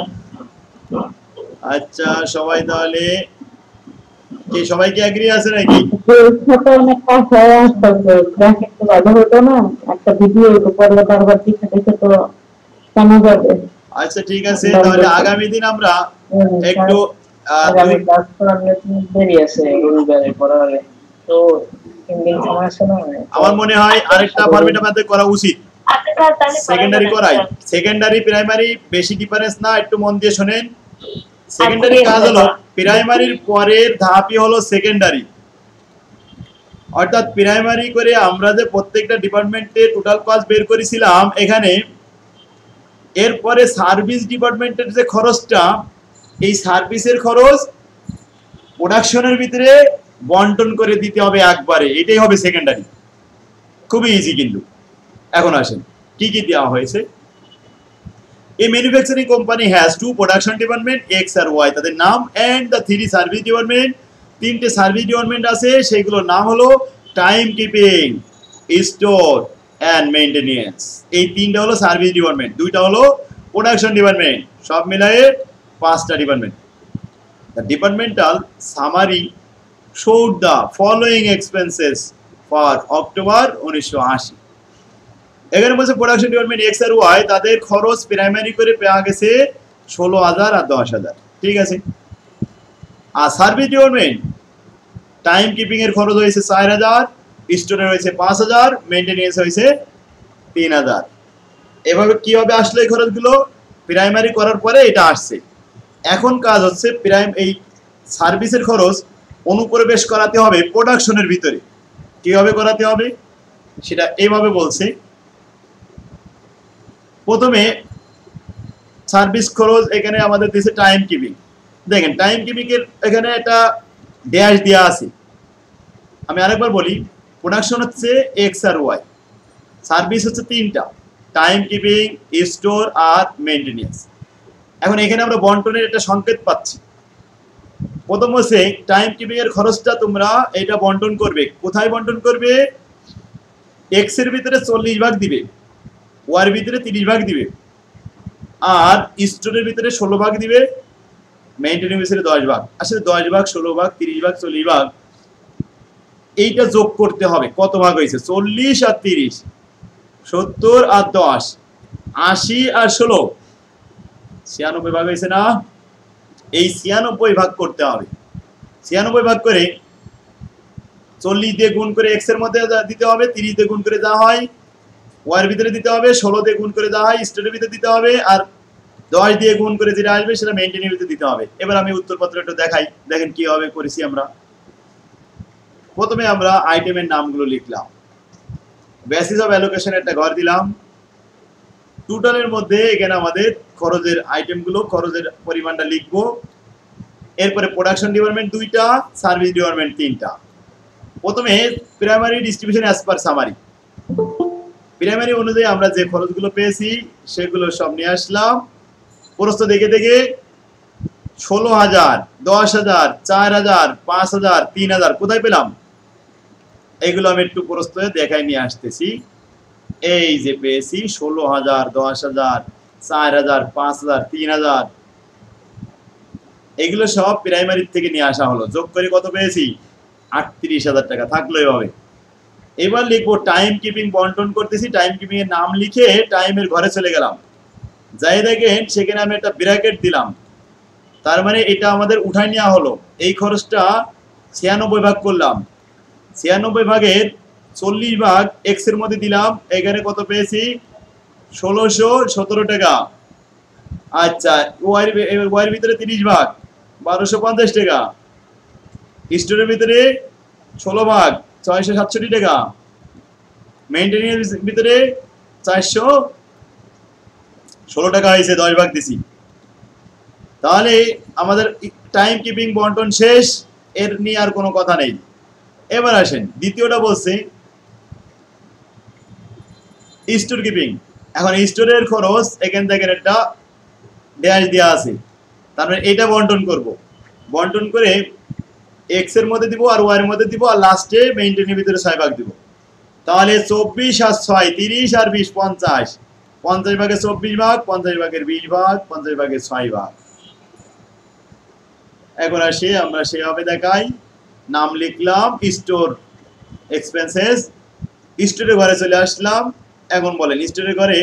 আচ্ছা, সবাই তাহলে কি সবাই কি এগ্রি আছে নাকি? আচ্ছা, ঠিক আছে, তাহলে আগামী দিন আমরা একটু দেরি আছে রবিবারে পড়ার, তো আমার মনে হয় আরেকটা ফরম্যাট আমাদের করা উচিত, আচ্ছা স্যার তাহলে সেকেন্ডারি করাই। সেকেন্ডারি প্রাইমারি বেশি ডিফারেন্স না, একটু মন দিয়ে শুনেন। সেকেন্ডারি কাজ হলো প্রাইমারির পরের ধাপই হলো সেকেন্ডারি। অর্থাৎ প্রাইমারি করে আমরা যে প্রত্যেকটা ডিপার্টমেন্টে টোটাল কস্ট বের করেছিলাম, এখানে এরপরে সার্ভিস ডিপার্টমেন্টের যে খরচটা, এই সার্ভিসের খরচ প্রোডাকশনের ভিতরে বন্টন করে দিতে হবে একবারে, এটাই হবে সেকেন্ডারি। খুবই ইজি কিন্তু। এখন আসেন কি কি দেওয়া হয়েছে। A manufacturing company has two production department X R Y, তাদের নাম, and the three service department, তিনটে সার্ভিস ডিপার্টমেন্ট আছে, সেগুলোর নাম হলো time keeping, store and maintenance. এই তিনটা হলো সার্ভিস ডিপার্টমেন্ট, দুইটা হলো প্রোডাকশন ডিপার্টমেন্ট, সব মিলায়ে 5টা department. The departmental summary showed the following expenses for October 1980। এখানে বলছে প্রোডাকশন ডিপার্টমেন্ট এক্স আর ওয়াই, তাদের খরচ প্রাইমারি করে পাওয়া গেছে 16,000 আর 10,000, ঠিক আছে। আর সার্ভিস ডিপার্টমেন্ট টাইম কিপিং এর খরচ হয়েছে 4,000, স্টোরের হয়েছে 5,000, মেইনটেনেন্স হয়েছে 3,000। এভাবে কিভাবে আসলো এই খরচগুলো? প্রাইমারি করার পরে এটা আসছে। এখন কাজ হচ্ছে এই সার্ভিসের খরচ অনুপ্রবেশ করাতে হবে প্রোডাকশনের ভিতরে। কিভাবে করাতে হবে সেটা এইভাবে বলছে। প্রথমে সার্ভিস খরচ এখানে আমাদের দিয়েছে টাইম কিপিং। দেখেন টাইম কিপিং এর এখানে একটা ড্যাশ দেওয়া আছে। আমি আরেকবার বলি, প্রোডাকশন হচ্ছে এক্স আর ওয়াই, সার্ভিস হচ্ছে তিনটা, টাইম কিপিং, স্টোর আর মেইনটেনেন্স। এখন এখানে আমরা বন্টনের একটা সংকেত পাচ্ছি। প্রথম হচ্ছে টাইম কিপিং এর খরচটা তোমরা এটা বন্টন করবে। কোথায় বন্টন করবে? এক্স এর ভিতরে 40 ভাগ দিবে, ওয়াই এর ভিতরে 30 ভাগ দিবে, আর স্টোরের ভিতরে 16 ভাগ দিবে, মেইনটেনেন্সের 10 ভাগ। আসলে 10 ভাগ, 16 ভাগ, 30 ভাগ, 40 ভাগ, এইটা যোগ করতে হবে। কত ভাগ হয়েছে? 40 আর 30, 70 আর 10, 80 আর 16, 96 ভাগ হয়েছে না? এই 96 ভাগ করতে হবে। 96 ভাগ করে 40 দিয়ে গুণ করে এক্স এর মধ্যে দিতে হবে, 30 দিয়ে গুণ করে যা হয় ওয়াই এর ভিতরে দিতে হবে, 16 দিয়ে গুণ করে যা হয় স্টোরের ভিতরে দিতে হবে, আর 10 দিয়ে গুণ করে যেটা আসবে সেটা মেইনটেনের ভিতরে দিতে হবে। এবার আমি উত্তরপত্র একটু দেখাই, দেখেন কিভাবে করেছি আমরা। প্রথমে আমরা আইটেমের নামগুলো লিখলাম, বেসিস অফ অ্যালোকেশন একটা ঘর দিলাম, টোটালের মধ্যে এখানে আমাদের খরচের আইটেমগুলো, খরচের পরিমাণটা লিখবো। এরপরে প্রোডাকশন ডিপার্টমেন্ট 2টা, সার্ভিস ডিপার্টমেন্ট 3টা। প্রথমে primary distribution as per summary. Primary অনুযায়ী আমরা যে খরচগুলো পেয়েছি সেগুলো সব নিয়ে আসলাম। প্রস্থ দেখে দেখে 16,000, 10,000, 4,000, 5,000, 3,000 কোথায় পেলাম? এগুলো আমি একটু প্রস্থ দেখাই নিয়ে আসতেছি। এই যে পেয়েছি 16,000, 10,000, 4,000, 5,000, 3,000, এগুলো সব প্রাইমারি থেকে নিয়ে আসা হলো। যোগ করে কত পেয়েছি? 38,000 টাকা। থাকলো এভাবে। এবার লিখবো টাইম কিপিং বন্টন করতেছি। টাইম কিপিং এর নাম লিখে টাইমের ঘরে চলে গেলাম, যাই দেখেন সেখানে আমি একটা ব্র্যাকেট দিলাম, তার মানে এটা আমাদের উঠাই নেওয়া হলো। এই খরচটা 96 ভাগ করলাম, 96 ভাগের 40 ভাগ এক্স এর মধ্যে দিলাম, এখানে কত পেয়েছি? 1617 টাকা। আচ্ছা, ওয়াই এর ভিতরে 30 ভাগ, 1250 টাকা। স্টোরের ভিতরে 16 ভাগ, 667 টাকা। মেইনটেনেন্স ভিতরে 416 টাকা হয়েছে, 10 ভাগ দিছি। তাহলে আমাদের টাইম কিপিং বন্টন শেষ, এর নিয়ে আর কোনো কথা নেই। এবার আসেন দ্বিতীয়টা বলছে স্টোর কিপিং। এখন স্টোরের খরচ এখান থেকে একটা ড্যাশ দেওয়া আছে, তার মানে এটা বন্টন করব। বন্টন করে এক্স এর মধ্যে দিব আর ওয়াই এর মধ্যে দিব, আর লাস্টে মেইনটেনের ভিতরে 6 ভাগ দিব। তাহলে 24 আর 6, 30 আর 20, 50, 50 ভাগের 24 ভাগ, 50 ভাগের 20 ভাগ, 50 ভাগের 6 ভাগ। এখন আসি আমরা সেভাবে দেখাই। নাম লিখলাম স্টোর এক্সপেন্সেস, স্টোরের ঘরে চলে আসলাম। এখন বলেন স্টোরের ঘরে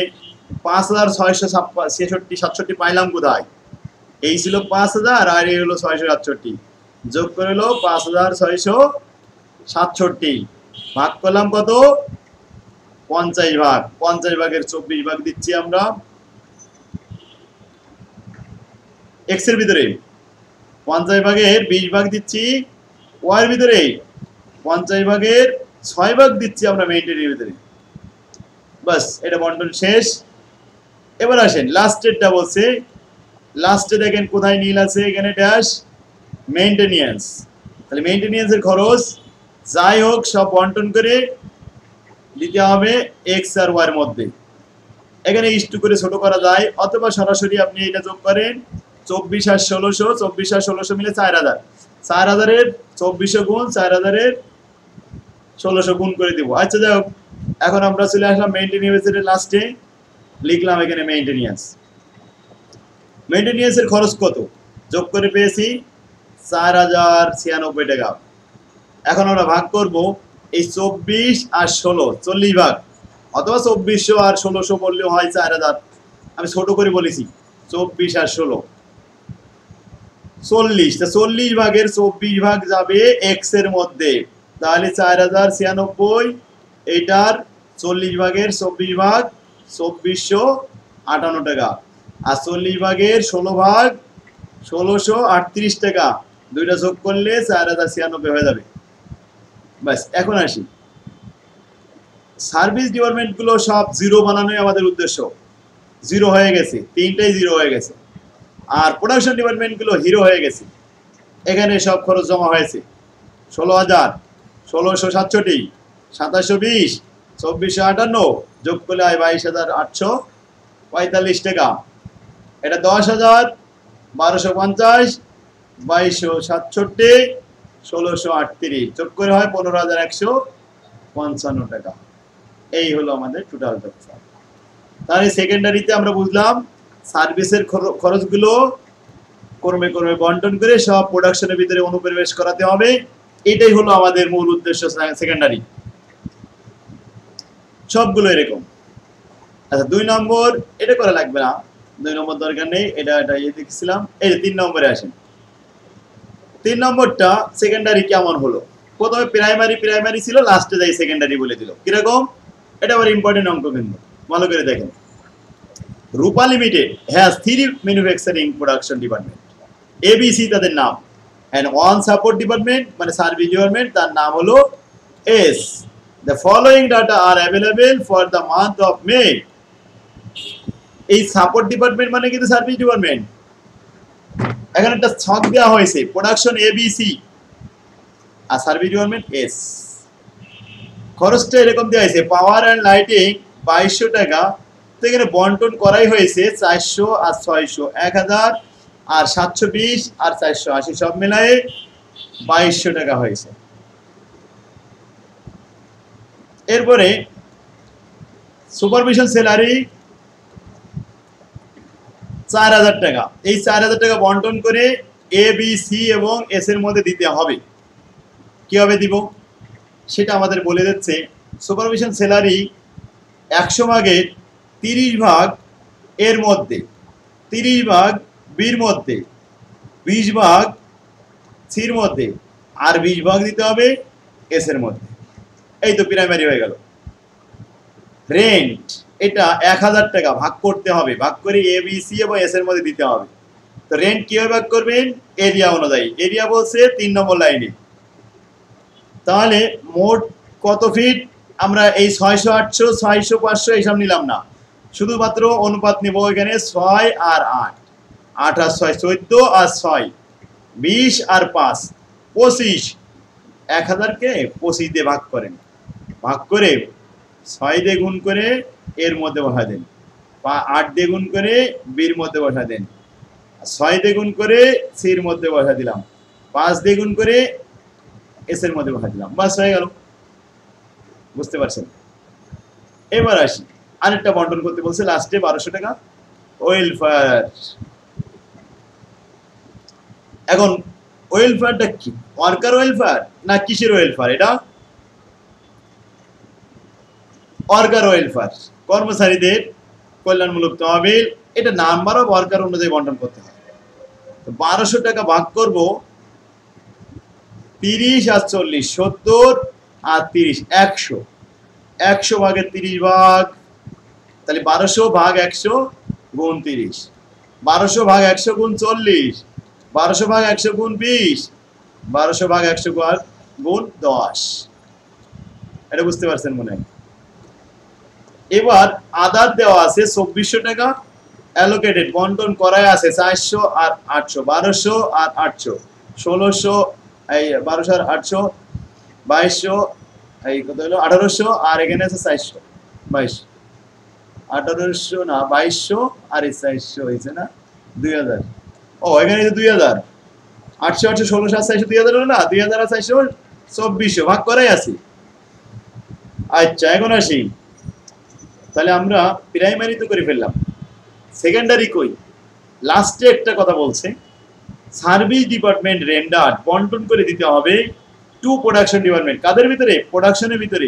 5,667 পাইলাম কোথায়? এই ছিল 5,000 আর এই হলো 667, যোগ করে হলো 5,667। ভাগ করলাম কত 50 ভাগ, 50 ভাগের 24 ভাগ দিচ্ছি আমরা x এর ভিতরে, 50 ভাগের 20 ভাগ দিচ্ছি y এর ভিতরে, 50 ভাগের 6 ভাগ দিচ্ছি আমরা মেইনটেনের ভিতরে। বাস এটা বন্টন শেষ। এবার আসেন লাস্টেরটা বলছে, লাস্টে দেখেন কোথায় নীল আছে, এখানে ড্যাশ মেইনটেনেন্স। তাহলে মেইনটেনেন্সের খরচ যাই হোক সব বন্টন করে দিতে হবে এক্স আর ওয়াই এর মধ্যে। এখানে ইস্টু করে ছোট করা যায়, অথবা সরাসরি আপনি এটা যোগ করেন 24 আর 1600, 24 আর 1600 মিলে 4000, 4000 এর 2400 গুণ 4000 এর 1600 গুণ করে দিব। আচ্ছা যাই হোক, এখন আমরা চলে আসলাম মেইনটেনেন্সের লাস্টে, লিখলাম এখানে মেইনটেনেন্স। মেইনটেনেন্সের খরচ কত যোগ করে পেয়েছি 4096 টাকা। এখন আমরা ভাগ করব এই 24 আর 16, 40 ভাগ, অথবা 2400 আর 1600 বললেও হয় 4000, আমি ছোট করে বলেছি 24 আর 16 40, তা 40 ভাগের 24 ভাগ যাবে এক্স এর মধ্যে, তাহলে 4096, এইটার 40 ভাগের 24 ভাগ 2458 টাকা, আর 40 ভাগের 16 ভাগ 1638 টাকা, দুইটা যোগ করলে 4096 হয়ে যাবে। বাস এখন আসি, সার্ভিস ডিপার্টমেন্ট গুলো সব জিরো বানানোই আমাদের উদ্দেশ্য। জিরো হয়ে গেছে, তিনটাই জিরো হয়ে গেছে। আর প্রোডাকশন ডিপার্টমেন্ট গুলো হিরো হয়ে গেছে। এখানে সব খরচ জমা হয়েছে 16,000, 1667, 2720, 2458, যোগ করলে হয় 22,845 টাকা। এটা 10,000, 1250, 2267, 1638, যোগ করে হয় 15,155 টাকা। এই হলো আমাদের টোটাল খরচ। তাহলে সেকেন্ডারিতে আমরা বুঝলাম সার্ভিসের খরচগুলো ক্রমে ক্রমে বন্টন করে সব প্রোডাকশনের ভিতরে অনুপ্রবেশ করাতে হবে। এটাই হলো আমাদের মূল উদ্দেশ্য সেকেন্ডারি, সবগুলো এরকম। আচ্ছা 2 নম্বর, এটা করা লাগবে না, 2 নম্বর দরকার নেই, এটা দেখছিলাম। এই যে 3 নম্বরে আসেন। 3 নম্বরটা সেকেন্ডারি কেমন হলো। প্রথমে প্রাইমারি ছিল, লাস্টে যাই সেকেন্ডারি বলে দিল। কিরকম, এটা আবার ইম্পর্টেন্ট অঙ্ক, কিন্তু ভালো করে দেখেন। Rupa limited has 3 manufacturing production department, ABC তাদের নাম, এন্ড 1 সাপোর্ট ডিপার্টমেন্ট মানে সার্ভিস ডিপার্টমেন্ট, তার নাম হলো S। The following data are available for the month of May। এই সাপোর্ট ডিপার্টমেন্ট মানে কিন্তু সার্ভিস ডিপার্টমেন্ট। এখানে একটা ছক দেওয়া হয়েছে, প্রোডাকশন ABC আর সার্ভিস ডিপার্টমেন্ট S। খরচটা এরকম দেওয়া হয়েছে, পাওয়ার অ্যান্ড লাইটিং 2200 টাকা। তো এখানে বন্টন করাই হয়েছে 400 আর 600, 1000 আর 720 আর 480, সব মিলায়ে 2200 টাকা হয়েছে। এরপরে সুপারভিশন স্যালারি 4000 টাকা। এই 4000 টাকা বন্টন করে ABC এবং S এর মধ্যে দিতে হবে। কিভাবে দিব সেটা আমাদের বলে দিচ্ছে। সুপারভিশন স্যালারি 100 ভাগের 30 ভাগ এর মধ্যে, 30 ভাগ বির মধ্যে, 20 ভাগ সির মধ্যে, আর 20 ভাগ দিতে হবে এস এর মধ্যে। এই তো প্রাইমারি হয়ে গেল। রেন্ট এটা 1000 টাকা ভাগ করতে হবে, ভাগ করে ABC এবং এস এর মধ্যে দিতে হবে। তো রেন্ট কিভাবে ভাগ করবেন, এরিয়া অনুযায়ী। এরিয়া বলছে 3 নম্বর লাইনে। তাহলে মোট কত ফিট, আমরা এই 600, 800, 600, 500 এইসব নিলাম না, শুধুমাত্র অনুপাত নিব এখানে 6 আর 8, 8 আর 6 14, আর 6 20, আর 5 25। 1000 কে 25 দিয়ে ভাগ করেন, ভাগ করে 6 দিয়ে গুণ করে এর মধ্যে বসা দেন, 8 দিয়ে গুণ করে বির মধ্যে বসা দেন, 6 দিয়ে গুণ করে সির মধ্যে বসা দিলাম, 5 দিয়ে গুণ করে এস এর মধ্যে বসা দিলাম। বাস হয়ে গেল। বুঝতে পারছেন? এবার আসি, আরেকটা বন্টন করতে বলছে লাস্টে 1200 টাকা ওয়েলফেয়ার। এখন ওয়েলফেয়ারটা কি, ওয়ার্কার ওয়েলফেয়ার না কিসের ওয়েলফেয়ার? এটা ওয়ার্কার ওয়েলফেয়ার, কর্মচারীদের কল্যাণমূলক তহবিল। এটা নাম্বার অফ ওয়ার্কার অনুযায়ী বন্টন করতে হয়। তো 1200 টাকা ভাগ করব 30 আর 40, 70 আর 30 100 100 ভাগের 30 ভাগ, তাহলে 1200 ভাগ 100 গুণ 30, 1200 ভাগ 100 গুণ 40, 1200 ভাগ 100 গুণ 20, 1200 ভাগ 100 গুণ 10। এটা বুঝতে পারছেন মনে হয়? এবার আদার দেওয়া আছে 2400 টাকা, অ্যালোকেটেড বন্টন করাই আছে 400 আর 800, 1200 আর 800, 1600, এই 1200 আর 800, 2200, এই কত হলো 1800, আর এখানে আছে 400, 22, 1800 না 2200 আর এই 400 হয়েছে না 2000। ও এখানে 2000, 800 800 1600 আর 400 2000 হলো না, 2000 আর 400 2400 ভাগ করাই আছে। আচ্ছা এখন আসি, তাহলে আমরা প্রাইমারি তো করে ফেললাম, সেকেন্ডারি কই? লাস্টে একটা কথা বলছে, সার্ভিস ডিপার্টমেন্ট রেন্ডার বন্টন করে দিতে হবে টু প্রোডাকশন ডিপার্টমেন্ট। কাদের ভিতরে? প্রোডাকশনের ভিতরে।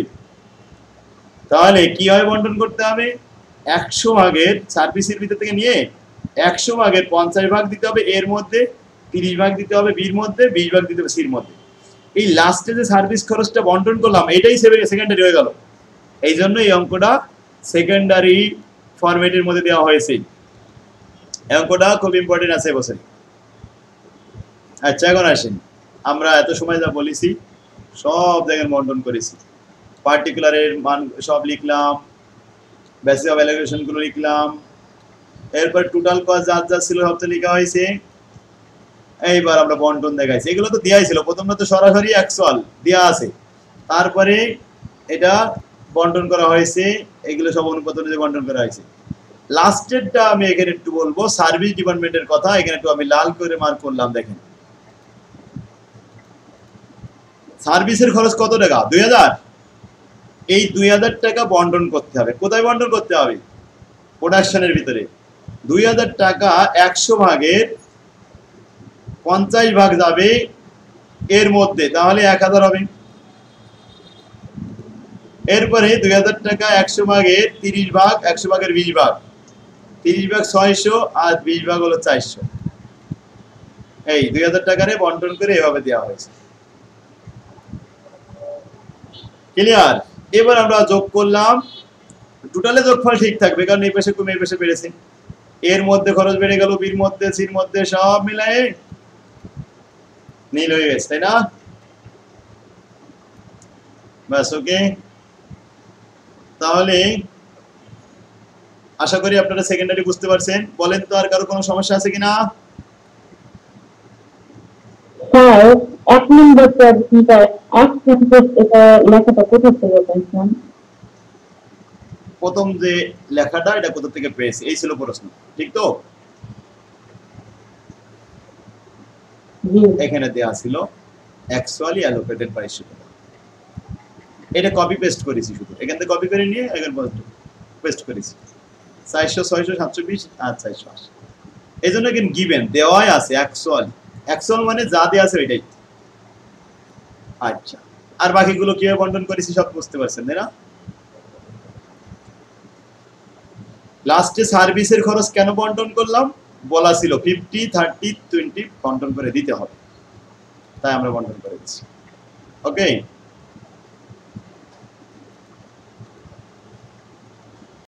তাহলে কি হয় বন্টন করতে হবে? 100 ভাগের সার্ভিসের ভিতর থেকে নিয়ে 100 ভাগের 50 ভাগ দিতে হবে এর মধ্যে, 30 ভাগ দিতে হবে বির মধ্যে, 20 ভাগ দিতে হবে সির মধ্যে। এই লাস্টে যে সার্ভিস খরচটা বন্টন করলাম এটাই সেকেন্ডারি হয়ে গেল। এই জন্য এই অঙ্কটা সেকেন্ডারি ফরম্যাটের মধ্যে দেওয়া হয়েছে। এই অঙ্কটা খুব ইম্পর্টেন্ট আছে এবছরে। আচ্ছা এখন আসেন, আমরা এত সময় যা বলেছি সব জায়গায় বন্টন করেছি, পার্টিকুলারের মান সব লিখলাম, বেসিস অফ ভ্যালুয়েশন গুলো লিখলাম, এরপর টোটাল কস্ট যা যা ছিল সব তো লেখা হয়েছে। এইবার আমরা বন্টন দেখাইছি, এগুলো তো দেওয়াই ছিল, প্রথমটা তো সরাসরি অ্যাকচুয়াল দেওয়া আছে, তারপরে এটা বন্টন করা হয়েছে, এগুলো সব অনুপাত অনুযায়ী বন্টন করা হয়েছে। লাস্টেরটা আমি এখানে একটু বলবো সার্ভিস ডিপার্টমেন্টের কথা, এখানে একটু আমি লাল করে মার্ক করলাম। দেখেন সার্ভিসের খরচ কত টাকা? 2000। এই 2000 টাকা বন্টন করতে হবে। কোথায় বন্টন করতে হবে? প্রোডাকশনের ভিতরে। 2000 টাকা 100 ভাগের 50 ভাগ যাবে এর মধ্যে, তাহলে 1000 হবে। এরপরে 2000 টাকা 100 ভাগের 30 ভাগ, 100 ভাগের 20 ভাগ, 30 ভাগ 600 আর 20 ভাগ হলো 400। এই 2000 টাকারে বন্টন করে এভাবে দেওয়া হয়েছে। ক্লিয়ার? এবার আমরা যোগ করলাম, টোটালে যোগফল ঠিক থাকবে কারণ এই পাশে কমে এই পাশে বেড়েছে, এর মধ্যে খরচ বেড়ে গেল, বির মধ্যে সির মধ্যে সব মিলায়ে নীল হয়ে গেছে, তাই না? বাস ওকে। তাহলে আশা করি আপনারা সেকেন্ডারি বুঝতে পারছেন। বলেন তো আর কারো কোনো সমস্যা আছে কিনা? স্যার 1 নম্বর এটা লেখাটা কোথা থেকে পেয়েছেন? প্রথম যে লেখাটা এটা কোথা থেকে পেয়েছে এই ছিল প্রশ্ন, ঠিক তো? এখানে দেয়া ছিল অ্যাকচুয়ালি অ্যালোকেটেড 2200 টাকা। এটা কপি পেস্ট করেছি, শুধু এখান থেকে কপি করে নিয়ে এখানে পেস্ট করেছি 400 600 720 আর 480। এই জন্য এখানে গিভেন দেওয়াই আছে অ্যাকচুয়াল মানে যা দেওয়া আছে ওইটাই। আচ্ছা আর বাকিগুলো কিভাবে বন্টন করেছি সব বুঝতে পারছেন তাই না? লাস্টে সার্ভিসের খরচ কেন বন্টন করলাম? বলা ছিল 50 30 20 বন্টন করে দিতে হবে, তাই আমরা বন্টন করে দিচ্ছি। ওকে।